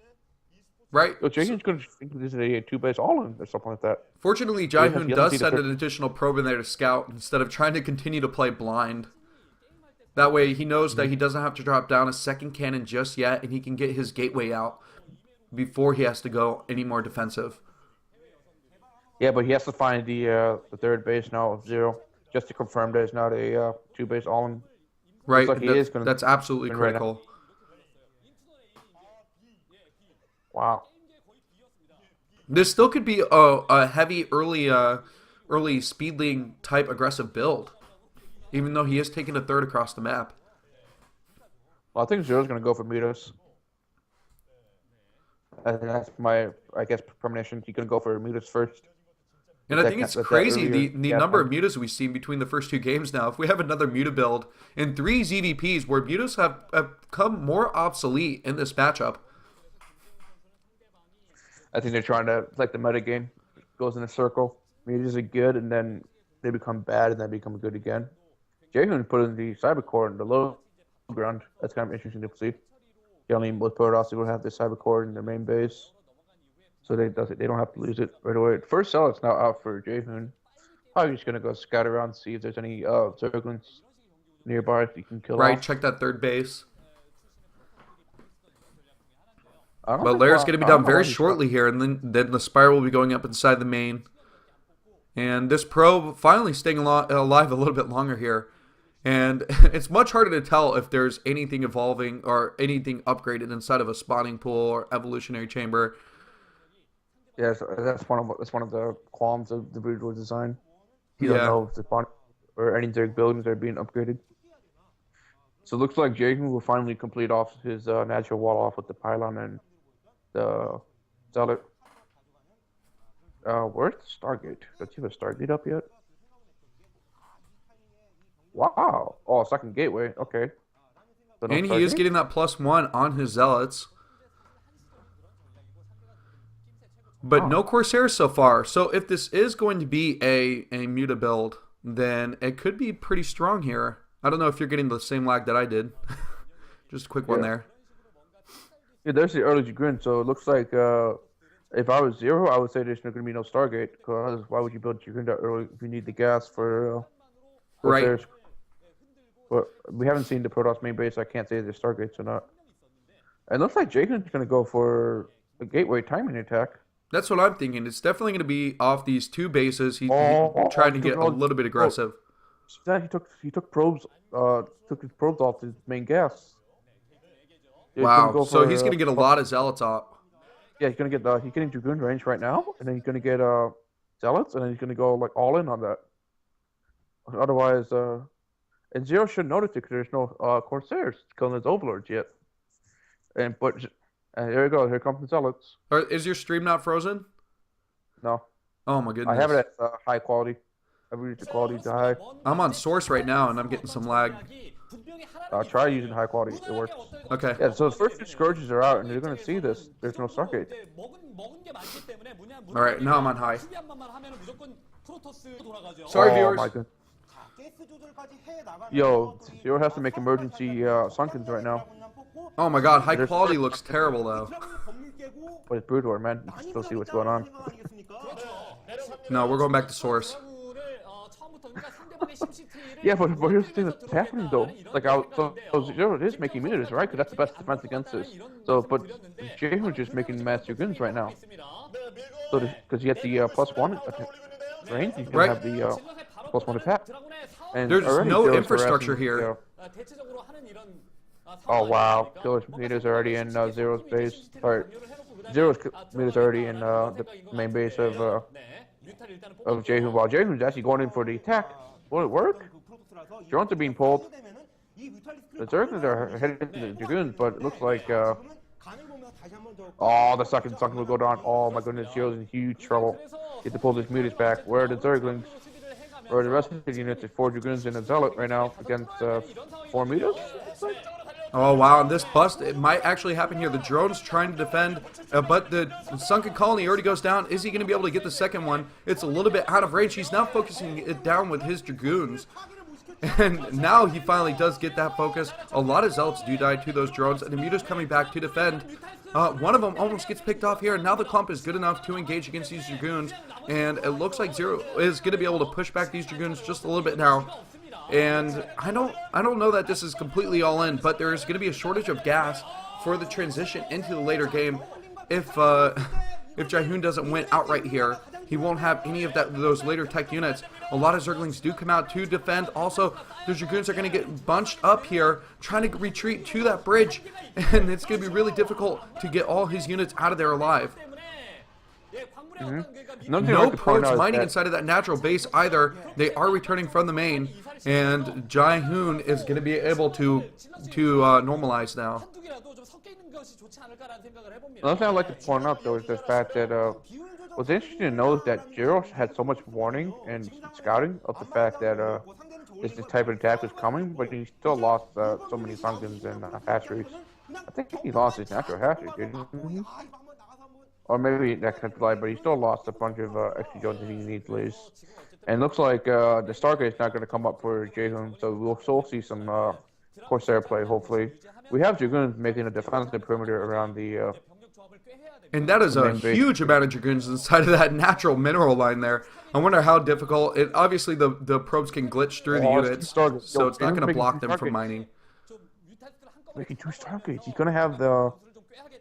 Right. So Jason's going to think this is a 2-base all-in or something like that. Fortunately, Jahoon does send an additional probe in there to scout instead of trying to continue to play blind. That way he knows that he doesn't have to drop down a second cannon just yet, and he can get his gateway out before he has to go any more defensive. Yeah, but he has to find the third base now of Zero just to confirm that it's not a 2-base all-in. Right, like that's absolutely critical. Wow. This still could be a heavy early speedling type aggressive build, even though he is taking a third across the map. Well, I think Zero's going to go for Mutos. That's my, I guess, premonition. He's going to go for Mutos first. And I think it's crazy the number of mutas we've seen between the first 2 games now. If we have another muta build in 3 ZVPs where mutas have become more obsolete in this matchup. I think they're trying to, like the meta game, goes in a circle. Mutas are good, and then they become bad, and then become good again. Jahoon put in the Cybercore in the low ground. That's kind of interesting to see. The only with Protoss will have the Cybercore in their main base. So they don't have to lose it right away. First cell is now out for Jahoon. Probably just gonna go scout around, see if there's any Zerglings nearby if you can kill Right, off. check that third base. But Lair's going to be done very shortly here, and then the Spire will be going up inside the main. And this probe finally staying alive a little bit longer here. And it's much harder to tell if there's anything evolving or anything upgraded inside of a spawning pool or evolutionary chamber. Yes, that's one of the qualms of the Brood War design. You don't know if the spawn or any Zerg buildings are being upgraded. So it looks like Jason will finally complete off his natural wall off with the pylon and the Zealot. Where's the Stargate? Does he have a Stargate up yet? Wow. Oh, second gateway. Okay. So and he is getting that +1 on his Zealots. But no Corsairs so far. So if this is going to be a Muta build, then it could be pretty strong here. I don't know if you're getting the same lag that I did. Just a quick one there. Yeah, there's the early Dragoon. So it looks like if I was Zero, I would say there's not going to be no Stargate. Because why would you build Dragoon that early if you need the gas for Right. Corsairs? But we haven't seen the Protoss main base. I can't say if there's Stargates or not. It looks like Jason's going to go for a gateway timing attack. That's what I'm thinking. It's definitely going to be off these two bases. He Oh, tried to he took get a little bit aggressive. Yeah, he took probes took his probes off his main gas. He's gonna Wow. go So for he's going to get a lot of zealots off. yeah, he's getting Dragoon range right now, and then he's gonna get zealots, and then he's gonna go like all in on that. Otherwise, and Zero should notice it because there's no Corsairs killing his overlords yet. And here we go. Here comes the zealots. Is your stream not frozen? No, Oh my I goodness. have it at high quality. I've reached the quality to high. I'm on source right now and I'm getting some lag. Try using high quality. It works. Okay. Yeah, so the first two scourges are out, and you're gonna see this. There's no Stargate. All right, now I'm on high. Sorry, Oh viewers. my goodness. Yo, Zero has to make emergency sunkens right now. Oh my god, high quality looks terrible though. But it's brutal, man. You can still see what's going on. No, we're going back to source. Yeah, but here's the thing that's happening though. Like, so Zero is making meters, right? Because that's the best defense against this. So, but Jehun's just making master guns right now. So, because you get the +1 range, you can Right. have the +1 attack. And There's already no Zero's infrastructure harassing, here. Oh wow, Killer's meters already in Zero's base. Sorry, Zero's meters already in the main base of Jehun. While Jehun's actually going in for the attack. Will it work? Drones are being pulled. The Zerglings are heading to the Dragoons, but it looks like oh, the second sunken will go down. Oh my goodness, Zero's in huge trouble. You have to pull these meters back. Where are the Zerglings? Where are the rest of the units? There's 4 Dragoons and a Zealot right now against 4 meters. Oh wow, and this bust, it might actually happen here. The drone's trying to defend, but the sunken colony already goes down. Is he going to be able to get the second one? It's a little bit out of range. He's now focusing it down with his Dragoons. And now he finally does get that focus. A lot of Zealots do die to those drones, and the Muta's coming back to defend. One of them almost gets picked off here, and now the clump is good enough to engage against these Dragoons. And it looks like Zero is going to be able to push back these Dragoons just a little bit now. And I don't know that this is completely all in, but there's going to be a shortage of gas for the transition into the later game. If Jehun doesn't win outright here, he won't have any of those later tech units. A lot of Zerglings do come out to defend. Also, the Dragoons are going to get bunched up here, trying to retreat to that bridge, and it's going to be really difficult to get all his units out of there alive. No probes mining inside of that natural base either. They are returning from the main, and Jehun is going to be able to normalize now. Another thing I'd like to point out though is the fact that what's interesting to know is that Zero had so much warning and scouting of the fact that this type of attack was coming, but he still lost so many Sunkens and hatcheries. I think he lost his natural hatchery, didn't he? Or maybe that could lie, but he still lost a bunch of extra drones that he needs to lose. And it looks like the Stargate's not going to come up for Jehun, so we'll still see some Corsair play, hopefully. We have Dragoons making a defensive perimeter around the... and that is a huge amount of Dragoons inside of that natural mineral line there. I wonder how difficult... Obviously, the probes can glitch through the units, so it's not going to block them from mining. Making 2 Stargates. He's going to have the...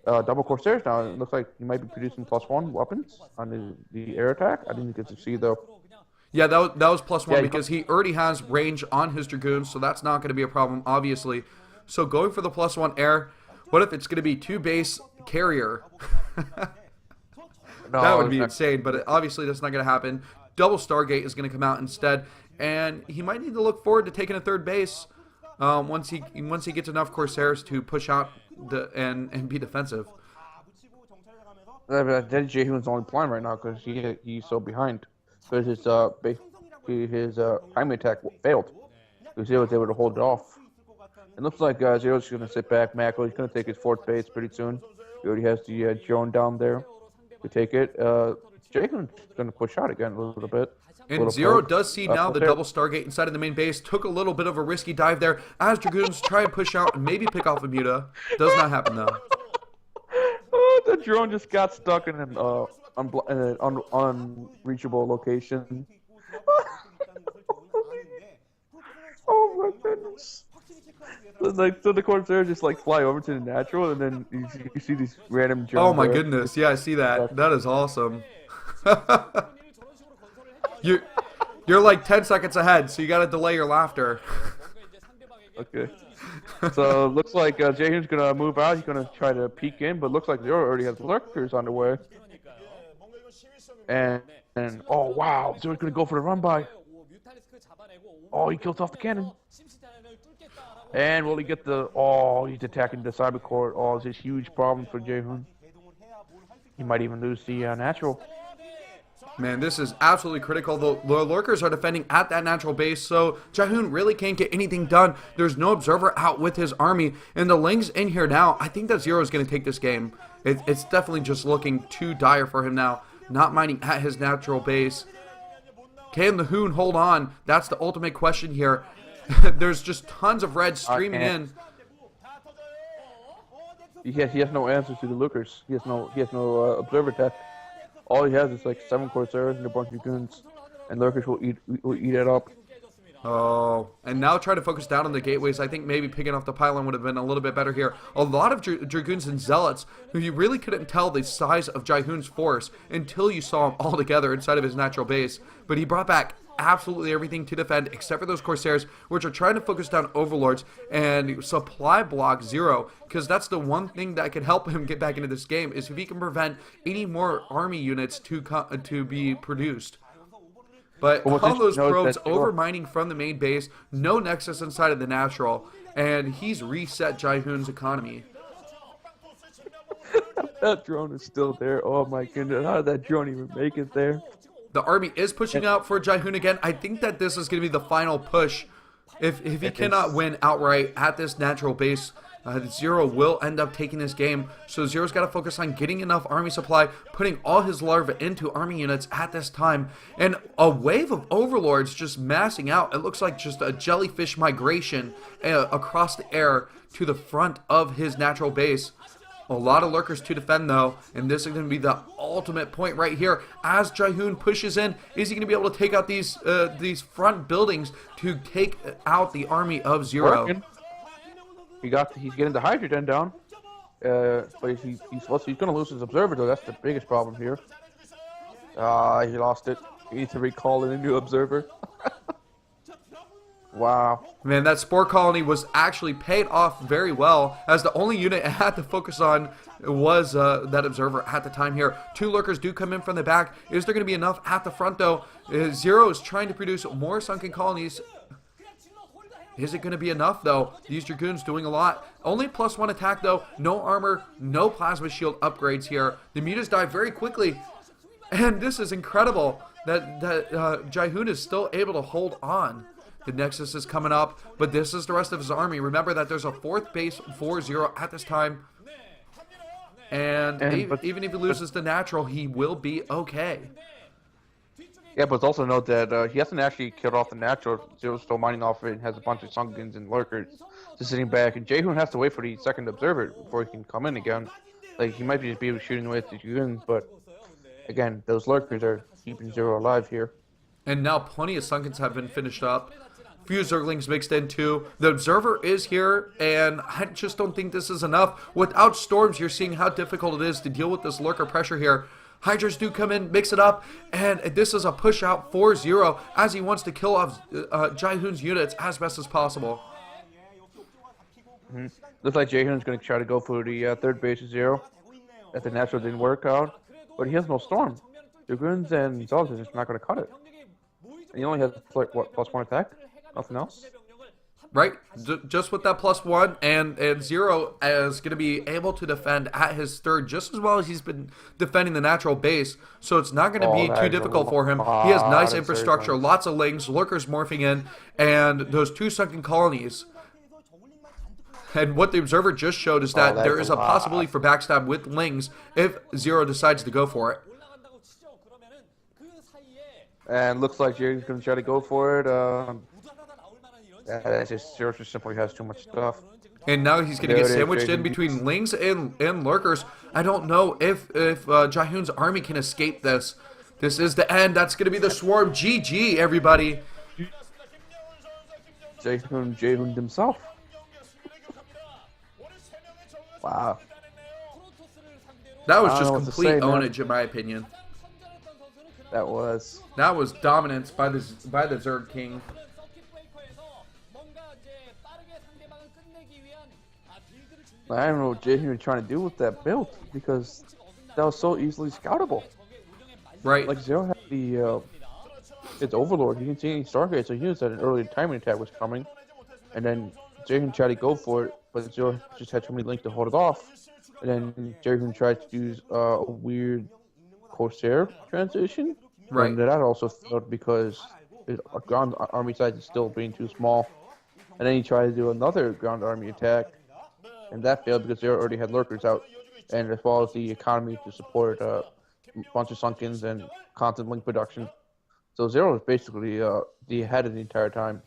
double Corsairs now. It looks like he might be producing +1 weapons on the air attack. I didn't get to see though. Yeah, that was +1 because he already has range on his Dragoons, so that's not going to be a problem, obviously. So going for the +1 air, what if it's going to be 2 base carrier? No, that would be insane, but obviously that's not going to happen. Double Stargate is going to come out instead, and he might need to look forward to taking a 3rd base once he gets enough Corsairs to push out and be defensive. Then Jehun's only plan right now because he's so behind. Because his timing attack failed. Because he was able to hold it off. It looks like Zero's going to sit back. Mako, he's going to take his 4th base pretty soon. He already has the drone down there to take it. Jehun's going to push out again a little bit. And Zero does see now the double Stargate inside of the main base. Took a little bit of a risky dive there as Dragoons try and push out and maybe pick off a Muta. Does not happen though. The drone just got stuck in an unreachable location. Oh my goodness! So the Corsairs just like fly over to the natural, and then you see these random Oh drones my there. goodness. Yeah, I see that. That is awesome. you're, you're like 10 seconds ahead, so you got to delay your laughter. Okay. So looks like Jaehoon's gonna move out. He's gonna try to peek in, but looks like Zero already has lurkers on the way. And oh wow, Zero's gonna go for the run by. Oh, he kills off the cannon. And will he get the? Oh, he's attacking the cybercore. Oh, it's a huge problem for Jaehoon. He might even lose the natural. Man, this is absolutely critical. The lurkers are defending at that natural base, so Jaehoon really can't get anything done. There's no observer out with his army, and the Ling's in here now. I think that Zero is going to take this game. It's definitely just looking too dire for him now, not mining at his natural base. Can the Hoon hold on? That's the ultimate question here. There's just tons of red streaming in. He has no answer to the lurkers. He has no observer tech. All he has is like 7 Corsairs and a bunch of goons, and lurkers will eat it up. Oh, and now try to focus down on the gateways. I think maybe picking off the pylon would have been a little bit better here. A lot of Dragoons and Zealots who you really couldn't tell the size of Jaehoon's force until you saw them all together inside of his natural base. But he brought back absolutely everything to defend except for those Corsairs, which are trying to focus down Overlords and supply block Zero, because that's the one thing that can help him get back into this game, is if he can prevent any more army units to be produced. But all those probes over mining from the main base, no nexus inside of the natural, and he's reset Jaehoon's economy. That drone is still there. Oh my goodness, how did that drone even make it there? The army is pushing out for Jaehoon again. I think that this is going to be the final push. If he cannot win outright at this natural base, Zero will end up taking this game. So Zero's got to focus on getting enough army supply, putting all his larvae into army units at this time. And a wave of overlords just massing out. It looks like just a jellyfish migration across the air to the front of his natural base. A lot of lurkers to defend though, and this is going to be the ultimate point right here. As Jaehoon pushes in, is he going to be able to take out these front buildings to take out the army of Zero? He's getting the Hydrogen down, but he's going to lose his observer though. That's the biggest problem here. He lost it. He needs to recall in a new observer. Wow. Man, that spore colony was actually paid off very well, as the only unit it had to focus on was that observer at the time here. 2 lurkers do come in from the back. Is there going to be enough at the front though? Zero is trying to produce more sunken colonies. Is it going to be enough though? These Dragoons doing a lot. Only +1 attack though. No armor, no plasma shield upgrades here. The mutas die very quickly. And this is incredible that Jaehoon is still able to hold on. The Nexus is coming up, but this is the rest of his army. Remember that there's a 4th base for Zero at this time. And even if he loses the natural, he will be okay. Yeah, but also note that he hasn't actually killed off the natural. Zero's still mining off it and has a bunch of Sunkens and Lurkers just sitting back. And Jaehoon has to wait for the second observer before he can come in again. Like, he might just be shooting away at the Dragoons, but again, those Lurkers are keeping Zero alive here. And now plenty of Sunkens have been finished up. Few Zerglings mixed in too. The observer is here, and I just don't think this is enough. Without storms, you're seeing how difficult it is to deal with this lurker pressure here. Hydras do come in, mix it up, and this is a push out for Zero as he wants to kill off Jaehoon's units as best as possible. Looks like Jaehoon's going to try to go for the 3rd base of Zero. That the natural didn't work out, but he has no storm. Dragoons and Zealots are just not going to cut it. And he only has what, +1 attack? Nothing else? Right? Just with that +1, and Zero is going to be able to defend at his 3rd just as well as he's been defending the natural base. So it's not going to be too difficult for him. He has nice infrastructure, lots of lings, lurkers morphing in, and those 2 sunken colonies. And what the observer just showed is that there is a possibility for backstab with lings if Zero decides to go for it. And looks like Jerry's going to try to go for it. That's just Zero just simply has too much stuff. And now he's going to There get it is, sandwiched in Jaehoon. between Lings and Lurkers. I don't know if Jaehoon's army can escape this. This is the end. That's going to be the swarm. GG, everybody. Jaehoon himself. Wow. That was I don't just know what to complete say, man. ownage, in my opinion. That was. That was dominance by the Zerg King. I don't know what Jaehoon was trying to do with that build because that was so easily scoutable. Right. Like Zero had the its Overlord. You didn't see any Stargates, so he knew that an early timing attack was coming, and then Jaehoon tried to go for it, but Zero just had too many links to hold it off. And then Jaehoon tried to use a weird Corsair transition, Right. and that also failed because his ground army size is still being too small. And then he tried to do another ground army attack, and that failed because Zero already had lurkers out, and as well as the economy to support a bunch of Sunkens and constant link production. So Zero was basically the head of the entire time.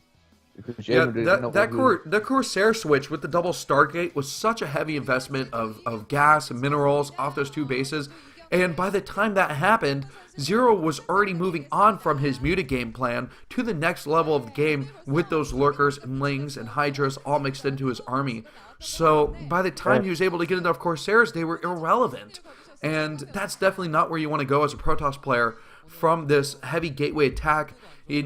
Because Yeah, Jaehoon didn't know the Corsair switch with the double Stargate was such a heavy investment of gas and minerals off those two bases. And by the time that happened, Zero was already moving on from his game plan to the next level of the game with those lurkers and lings and hydras all mixed into his army. So by the time he was able to get enough Corsairs, they were irrelevant. And that's definitely not where you want to go as a Protoss player from this heavy gateway attack. He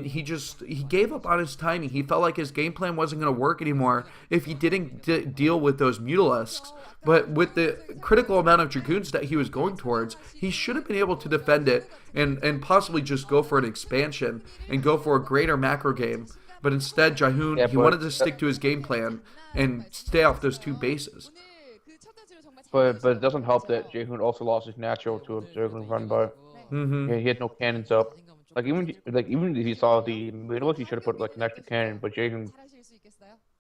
gave up on his timing. He felt like his game plan wasn't going to work anymore if he didn't deal with those Mutalisks. But with the critical amount of Dragoons that he was going towards, he should have been able to defend it and possibly just go for an expansion and go for a greater macro game. But instead, Jaehoon, he wanted to stick to his game plan and stay off those two bases. But it doesn't help that Jaehoon also lost his natural to a Zergling run by. Yeah, he had no cannons up. Even if he saw the middle, he should have put like an extra cannon. But Jaehoon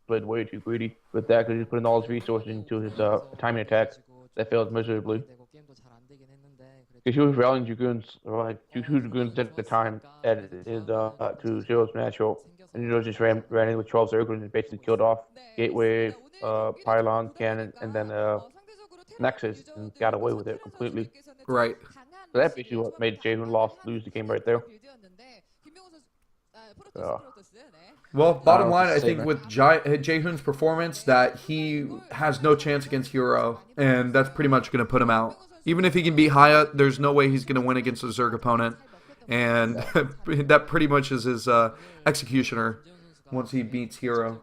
played way too greedy with that because he was putting all his resources into his timing attack that failed miserably. Because he was rallying Dragoons, or like two Dragoons at the time, at his to Zero's natural, and Zero just ran in with 12 Zerglings and basically killed off Gateway, Pylon, Cannon, and then Nexus, and got away with it completely. Right. So that's basically what made Jaehoon lose the game right there. Well, bottom line, I think with Jaehoon's performance, that he has no chance against Hero, and that's pretty much going to put him out. Even if he can beat Haya, there's no way he's going to win against a Zerg opponent, and that pretty much is his executioner once he beats Hero.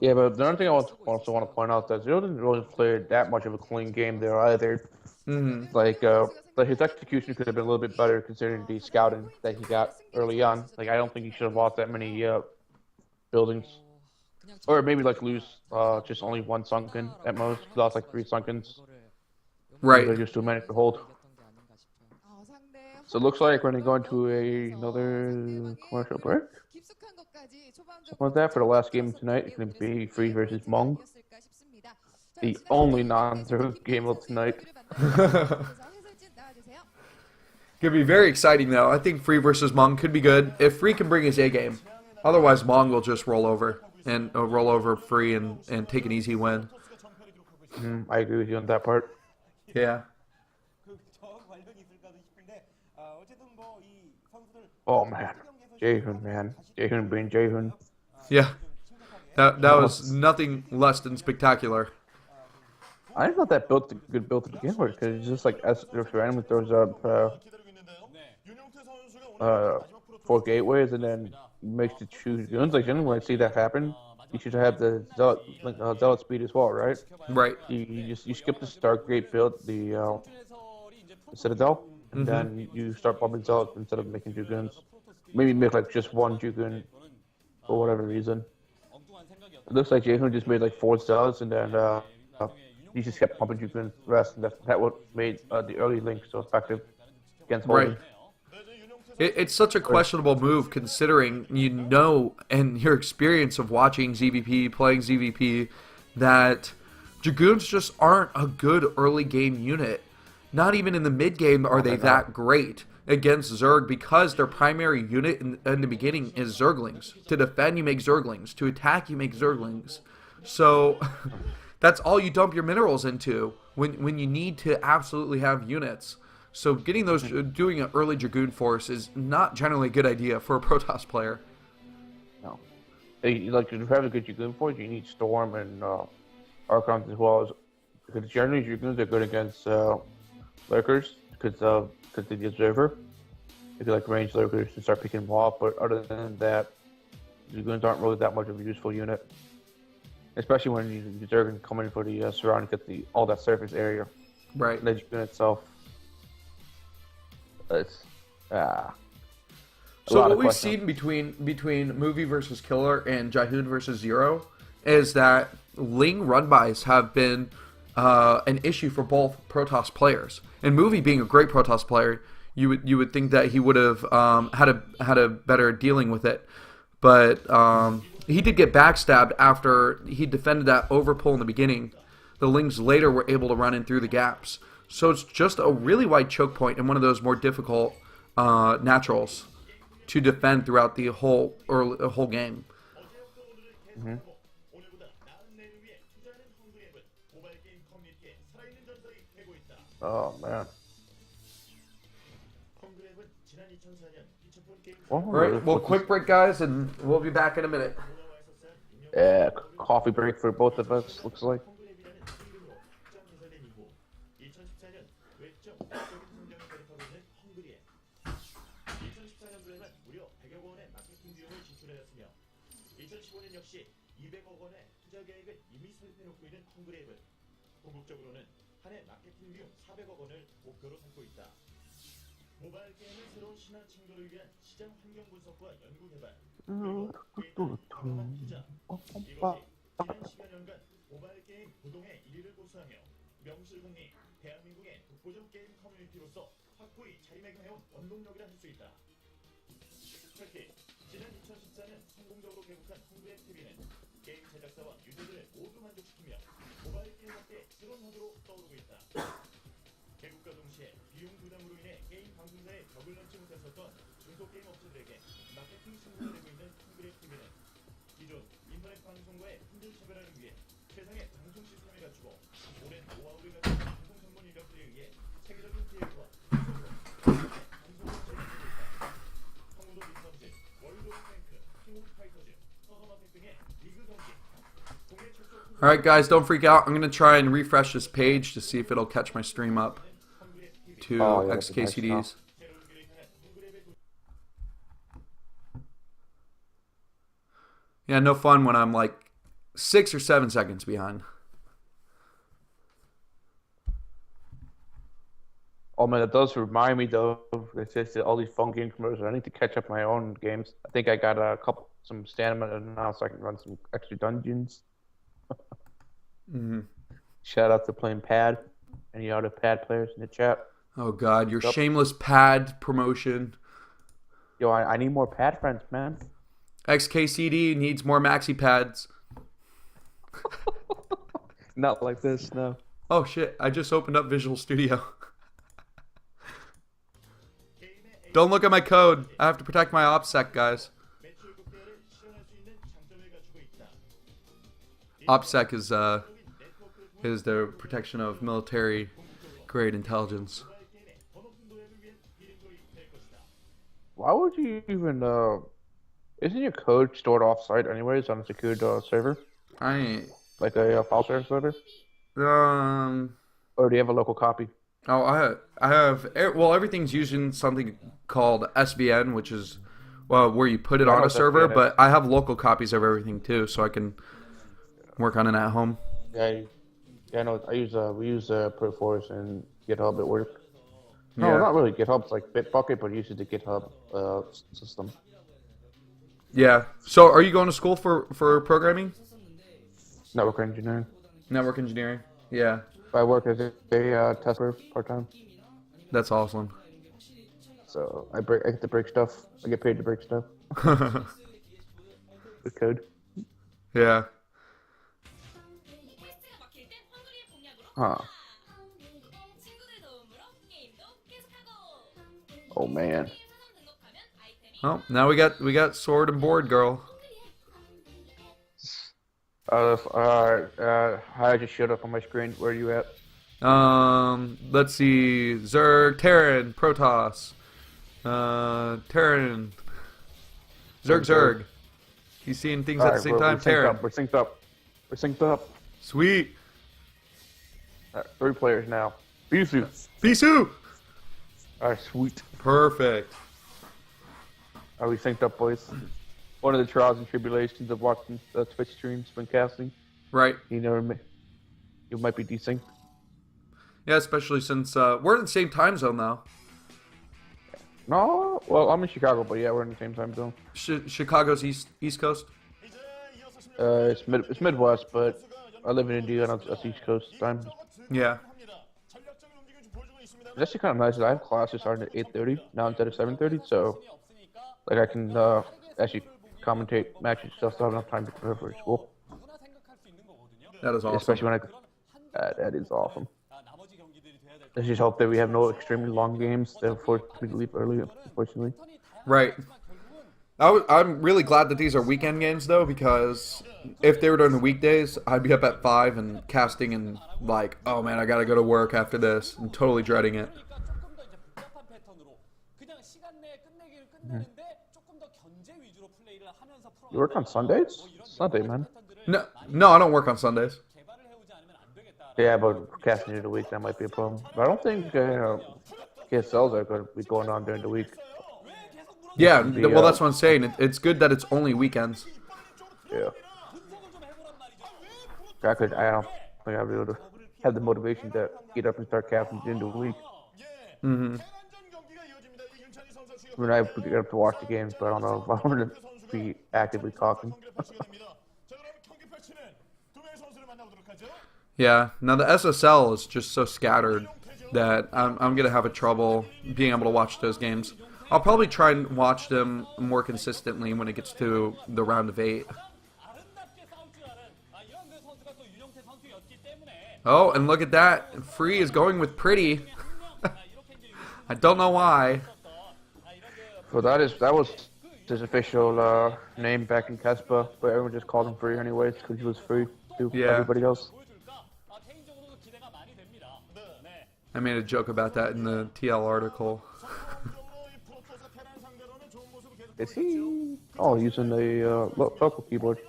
Yeah, but the other thing I also want to point out that Zero didn't really play that much of a clean game there either. Like his execution could have been a little bit better considering the scouting that he got early on. Like I don't think he should have lost that many buildings, or maybe like lose just only one sunken at most. He lost like 3 sunkens. Right. They're just too many to hold. So it looks like we're going to go into another commercial break. Something like that for the last game tonight. It's going to be Free versus Hmong. The only non-Zerg game of tonight. Could be very exciting, though. I think Free versus Hmong could be good if Free can bring his A game. Otherwise, Hmong will just roll over and roll over Free and take an easy win. I agree with you on that part. Yeah. Oh man, Jaehoon, man, Jaehoon being Jaehoon. Yeah. That was nothing less than spectacular. I thought that built a good build to begin with because it's just like as if randomly throws up 4 gateways and then makes the choose guns. Like generally when I see that happen, you should have the zealot speed as well, right? Right. You skip the Stargate build, the Citadel, and then you start bumping zealots instead of making Dragoons. Maybe make like just one Dragoon for whatever reason. It looks like Jaehoon just made like 4 zealots and then he just kept pumping Dragoons the rest, and that what made the early link so effective against holding. Right. It's such a questionable move considering and your experience of watching ZVP, playing ZVP, that Dragoons just aren't a good early game unit. Not even in the mid game are they that great. against Zerg because their primary unit in the beginning is Zerglings. To defend, you make Zerglings. To attack, you make Zerglings. So that's all you dump your minerals into when you need to absolutely have units. So getting those, doing an early Dragoon force is not generally a good idea for a Protoss player. No. Like, to have a good Dragoon force, you need Storm and Archons as well. Because generally Dragoons are good against Lurkers because of the Observer. If you like range Lurkers and start picking them off, but other than that, Dragoons aren't really that much of a useful unit. Especially when you Zerg come in for the surround and get all that surface area. Right. And the Dragoon itself. It's So what we've seen between Movie versus Killer and Jahoon versus Zero is that Ling run-bys have been an issue for both Protoss players. And Movie being a great Protoss player, you would think that he would have had a better dealing with it, but he did get backstabbed after he defended that overpull in the beginning. The Lings later were able to run in through the gaps. So it's just a really wide choke point and one of those more difficult naturals to defend throughout the whole game. Mm-hmm. Oh man. All right, well, quick break, guys, and we'll be back in a minute. Yeah, coffee break for both of us, looks like. All right, guys, don't freak out. I'm going to try and refresh this page to see if it'll catch my stream up to XKCDs. Yeah, no fun when I'm like 6 or 7 seconds behind. Oh man, that does remind me though. It's just all these phone game commercials. I need to catch up my own games. I think I got some stamina now, so I can run some extra dungeons. Mm-hmm. Shout out to playing Pad. Any other Pad players in the chat? Oh God, your shameless Pad promotion. Yo, I need more Pad friends, man. XKCD needs more maxi pads. Not like this, no. Oh shit, I just opened up Visual Studio. Don't look at my code. I have to protect my OPSEC, guys. OPSEC is the protection of military grade intelligence. Why would you even isn't your code stored off-site anyways on a secured server? Like a file server? Or do you have a local copy? Oh, I have. Well, everything's using something called SVN, which is where you put it on a server. But I have local copies of everything too, so I can work on it at home. Yeah, I know. We use Perforce and GitHub at work. Yeah. No, not really GitHub. It's like Bitbucket, but it uses the GitHub system. Yeah. So, are you going to school for programming? Network engineering. Network engineering. Yeah. I work as a tester part-time. That's awesome. So I get to break stuff. I get paid to break stuff. With code. Yeah. Huh. Oh man. Oh, now we got sword and board girl. I just showed up on my screen. Where are you at? Let's see. Zerg, Terran, Protoss. Terran. Zerg. He's seeing things at the same time. Terran. We're synced up. We're synced up. Sweet. All right, 3 players now. Bisu. Bisu. All right, sweet. Perfect. Are we synced up, boys? One of the trials and tribulations of watching Twitch streams when casting. Right. You might be desynced. Yeah, especially since we're in the same time zone though. No, well, I'm in Chicago, but yeah, we're in the same time zone. Chicago's East Coast. It's Midwest, but I live in India and it's East Coast time. Yeah. It's actually kind of nice that I have classes starting at 8:30 now instead of 7:30, so like I can actually commentate matches and stuff. So I have enough time to prepare for school. That is awesome. Especially when that is awesome. Let's just hope that we have no extremely long games that force me to leave early, unfortunately. Right. I'm really glad that these are weekend games, though, because if they were during the weekdays, I'd be up at 5 and casting and like, oh man, I gotta go to work after this. I'm totally dreading it. You work on Sundays? Sunday, man. No, I don't work on Sundays. Yeah, but casting during the week, that might be a problem. But I don't think KSLs are going to be going on during the week. Yeah, well, that's what I'm saying. It's good that it's only weekends. Yeah. I don't think I'd be able to have the motivation to get up and start casting during the week. Mm-hmm. I mean, I have to get up to watch the games, but I don't know if I want to be actively talking. Yeah. Now the SSL is just so scattered that I'm gonna have a trouble being able to watch those games. I'll probably try and watch them more consistently when it gets to the round of 8. Oh, and look at that. Free is going with Pretty. I don't know why. So that was his official name back in Kespa, but everyone just called him Free anyways because he was free to everybody else. I made a joke about that in the TL article. Is he? Oh, using the local keyboard.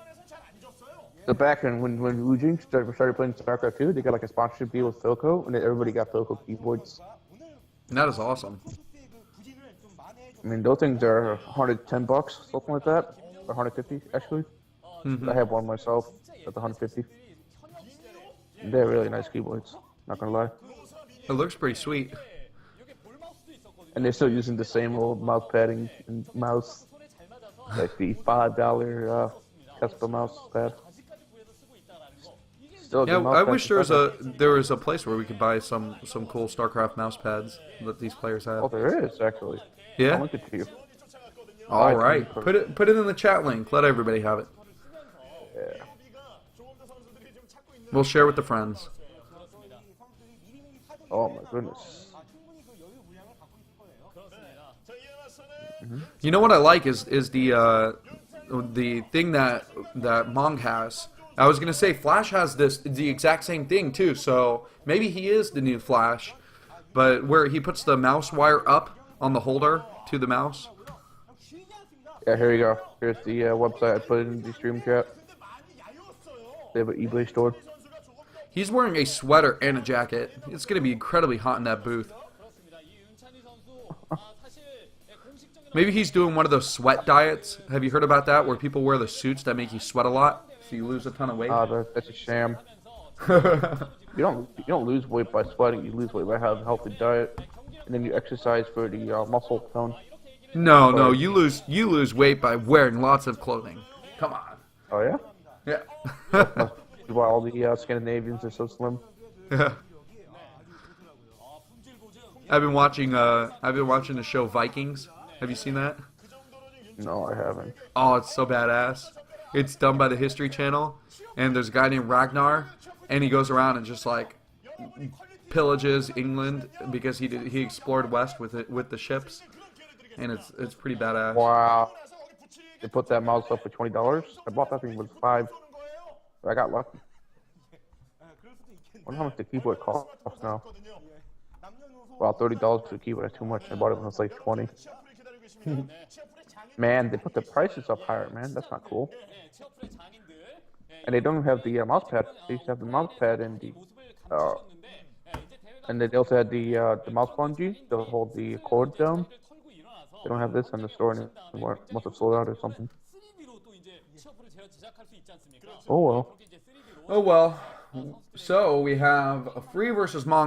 The back end when Wu Jing started playing StarCraft 2, they got like a sponsorship deal with Philco, and then everybody got Philco keyboards. That is awesome. I mean, those things are $110, something like that, or 150 actually. Mm-hmm. I have one myself at the 150. They're really nice keyboards. Not gonna lie. It looks pretty sweet. And they're still using the same old mouse padding and mouse, like the $5 Kespa mouse pad. Yeah, I wish there was a place where we could buy some cool StarCraft mouse pads that these players have. Oh, there is actually. Yeah. I'll link it to you. All right, put it in the chat link. Let everybody have it. Yeah. We'll share with the friends. Oh my goodness. You know what I like is the thing that Mong has. I was gonna say Flash has the exact same thing too. So maybe he is the new Flash, but where he puts the mouse wire up on the holder to the mouse. Yeah, here you go. Here's the website I put in the stream chat. They have an eBay store. He's wearing a sweater and a jacket. It's going to be incredibly hot in that booth. Maybe he's doing one of those sweat diets. Have you heard about that? Where people wear the suits that make you sweat a lot, so you lose a ton of weight. That's a sham. You don't lose weight by sweating. You lose weight by having a healthy diet, and then you exercise for the muscle tone. No, you lose weight by wearing lots of clothing. Come on. Oh yeah. Yeah. Why all the Scandinavians are so slim. Yeah. I've been watching the show Vikings. Have you seen that? No, I haven't. Oh, it's so badass. It's done by the History Channel, and there's a guy named Ragnar, and he goes around and just like pillages England because he explored west with the ships, and it's pretty badass. Wow. They put that mouse up for $20. I bought that thing was $5. I got lucky. I wonder how much the keyboard costs now. Wow, $30 for the keyboard. That's too much. I bought it when it was like 20. Man, they put the prices up higher, man. That's not cool. And they don't have the mouse pad. They used to have the mouse pad uh, and they also had the mouse bungee to hold the cord down. They don't have this in the store anymore. Must have sold out or something. Oh well. Oh well. So we have a free versus manga.